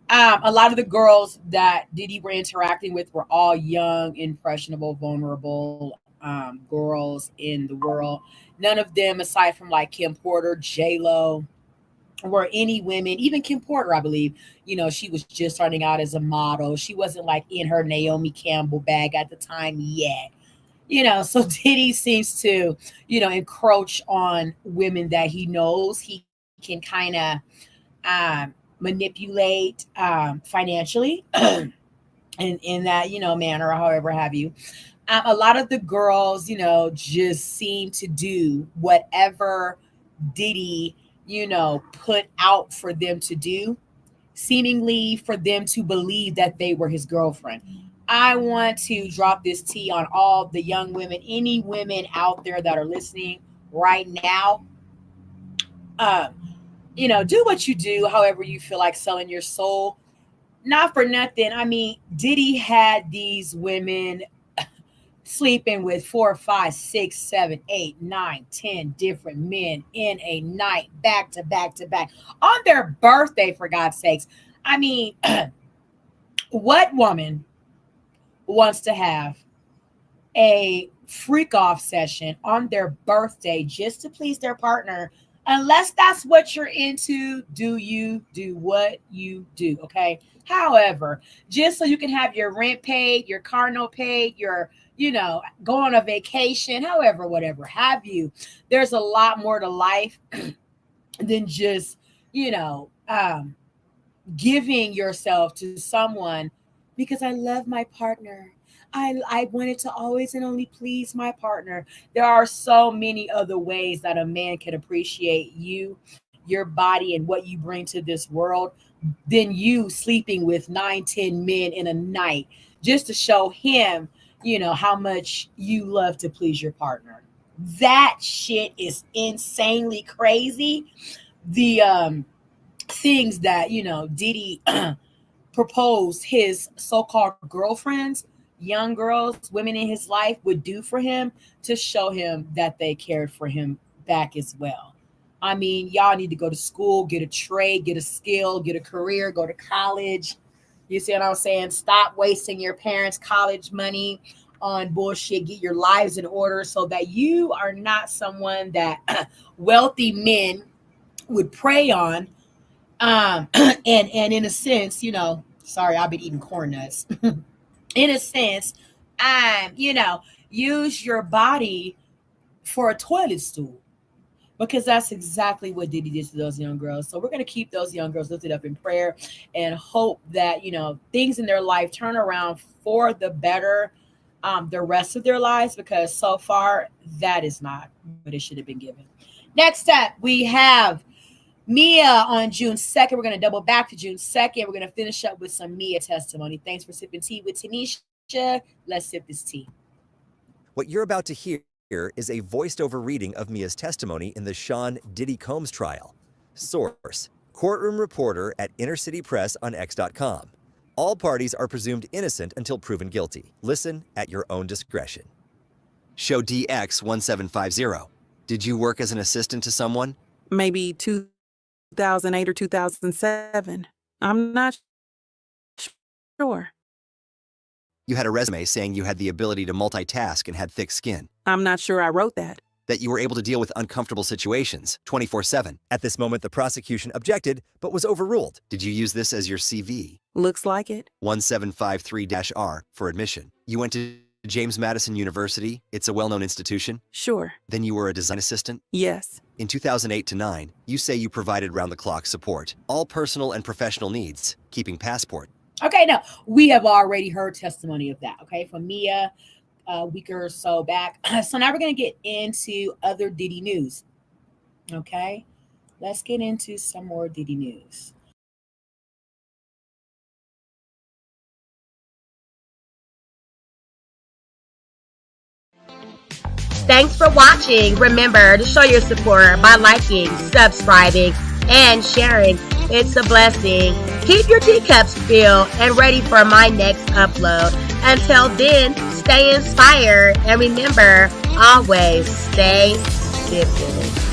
a lot of the girls that Diddy were interacting with were all young, impressionable, vulnerable girls in the world. None of them, aside from like Kim Porter, J-Lo, were any women, even Kim Porter, I believe, she was just starting out as a model. She wasn't like in her Naomi Campbell bag at the time yet. So Diddy seems to, encroach on women that he knows he can kind of manipulate financially in that, manner, or however have you. A lot of the girls, just seem to do whatever Diddy, put out for them to do, seemingly for them to believe that they were his girlfriend. I want to drop this tea on all the young women, any women out there that are listening right now. Do what you do, however you feel like selling your soul. Not for nothing. I mean, Diddy had these women sleeping with 4, 5, 6, 7, 8, 9, 10 different men in a night, back to back to back, on their birthday, for God's sakes. I mean, what woman wants to have a freak off session on their birthday just to please their partner? Unless that's what you're into, do you do what you do, okay? However, just so you can have your rent paid, your car note paid, your, go on a vacation, however, whatever have you, there's a lot more to life than just, giving yourself to someone because I love my partner. I wanted to always and only please my partner. There are so many other ways that a man can appreciate you, your body, and what you bring to this world than you sleeping with 9, 10 men in a night just to show him, how much you love to please your partner. That shit is insanely crazy. The things that, Diddy proposed his so-called girlfriends, young girls, women in his life would do for him to show him that they cared for him back as well. I mean, y'all need to go to school, get a trade, get a skill, get a career, go to college. You see what I'm saying? Stop wasting your parents' college money on bullshit. Get your lives in order so that you are not someone that wealthy men would prey on. And in a sense, sorry, I've been eating corn nuts. In a sense, use your body for a toilet stool, because that's exactly what Diddy did to those young girls. So we're going to keep those young girls lifted up in prayer and hope that, things in their life turn around for the better the rest of their lives, because so far that is not what it should have been given. Next up, we have Mia on June 2nd. We're going to double back to June 2nd. We're going to finish up with some Mia testimony. Thanks for sipping tea with Tanisha. Let's sip this tea. What you're about to hear is a voiced-over reading of Mia's testimony in the Sean Diddy Combs trial. Source: courtroom reporter at Inner City Press on X.com. All parties are presumed innocent until proven guilty. Listen at your own discretion. Show DX1750. Did you work as an assistant to someone? Maybe 2008 or 2007. I'm not sure. You had a resume saying you had the ability to multitask and had thick skin. I'm not sure I wrote that. That you were able to deal with uncomfortable situations 24/7. At this moment, the prosecution objected, but was overruled. Did you use this as your CV? Looks like it. 1753-R for admission. You went to James Madison University. It's a well-known institution. Sure. Then you were a design assistant. Yes. In 2008 to 9, you say you provided round-the-clock support. All personal and professional needs, keeping passport. Okay, now we have already heard testimony of that, okay, from Mia a week or so back. So now we're going to get into other Diddy news, okay? Let's get into some more Diddy news. Thanks for watching. Remember to show your support by liking, subscribing, and sharing. It's a blessing. Keep your teacups filled and ready for my next upload. Until then, stay inspired and remember, always stay sipping.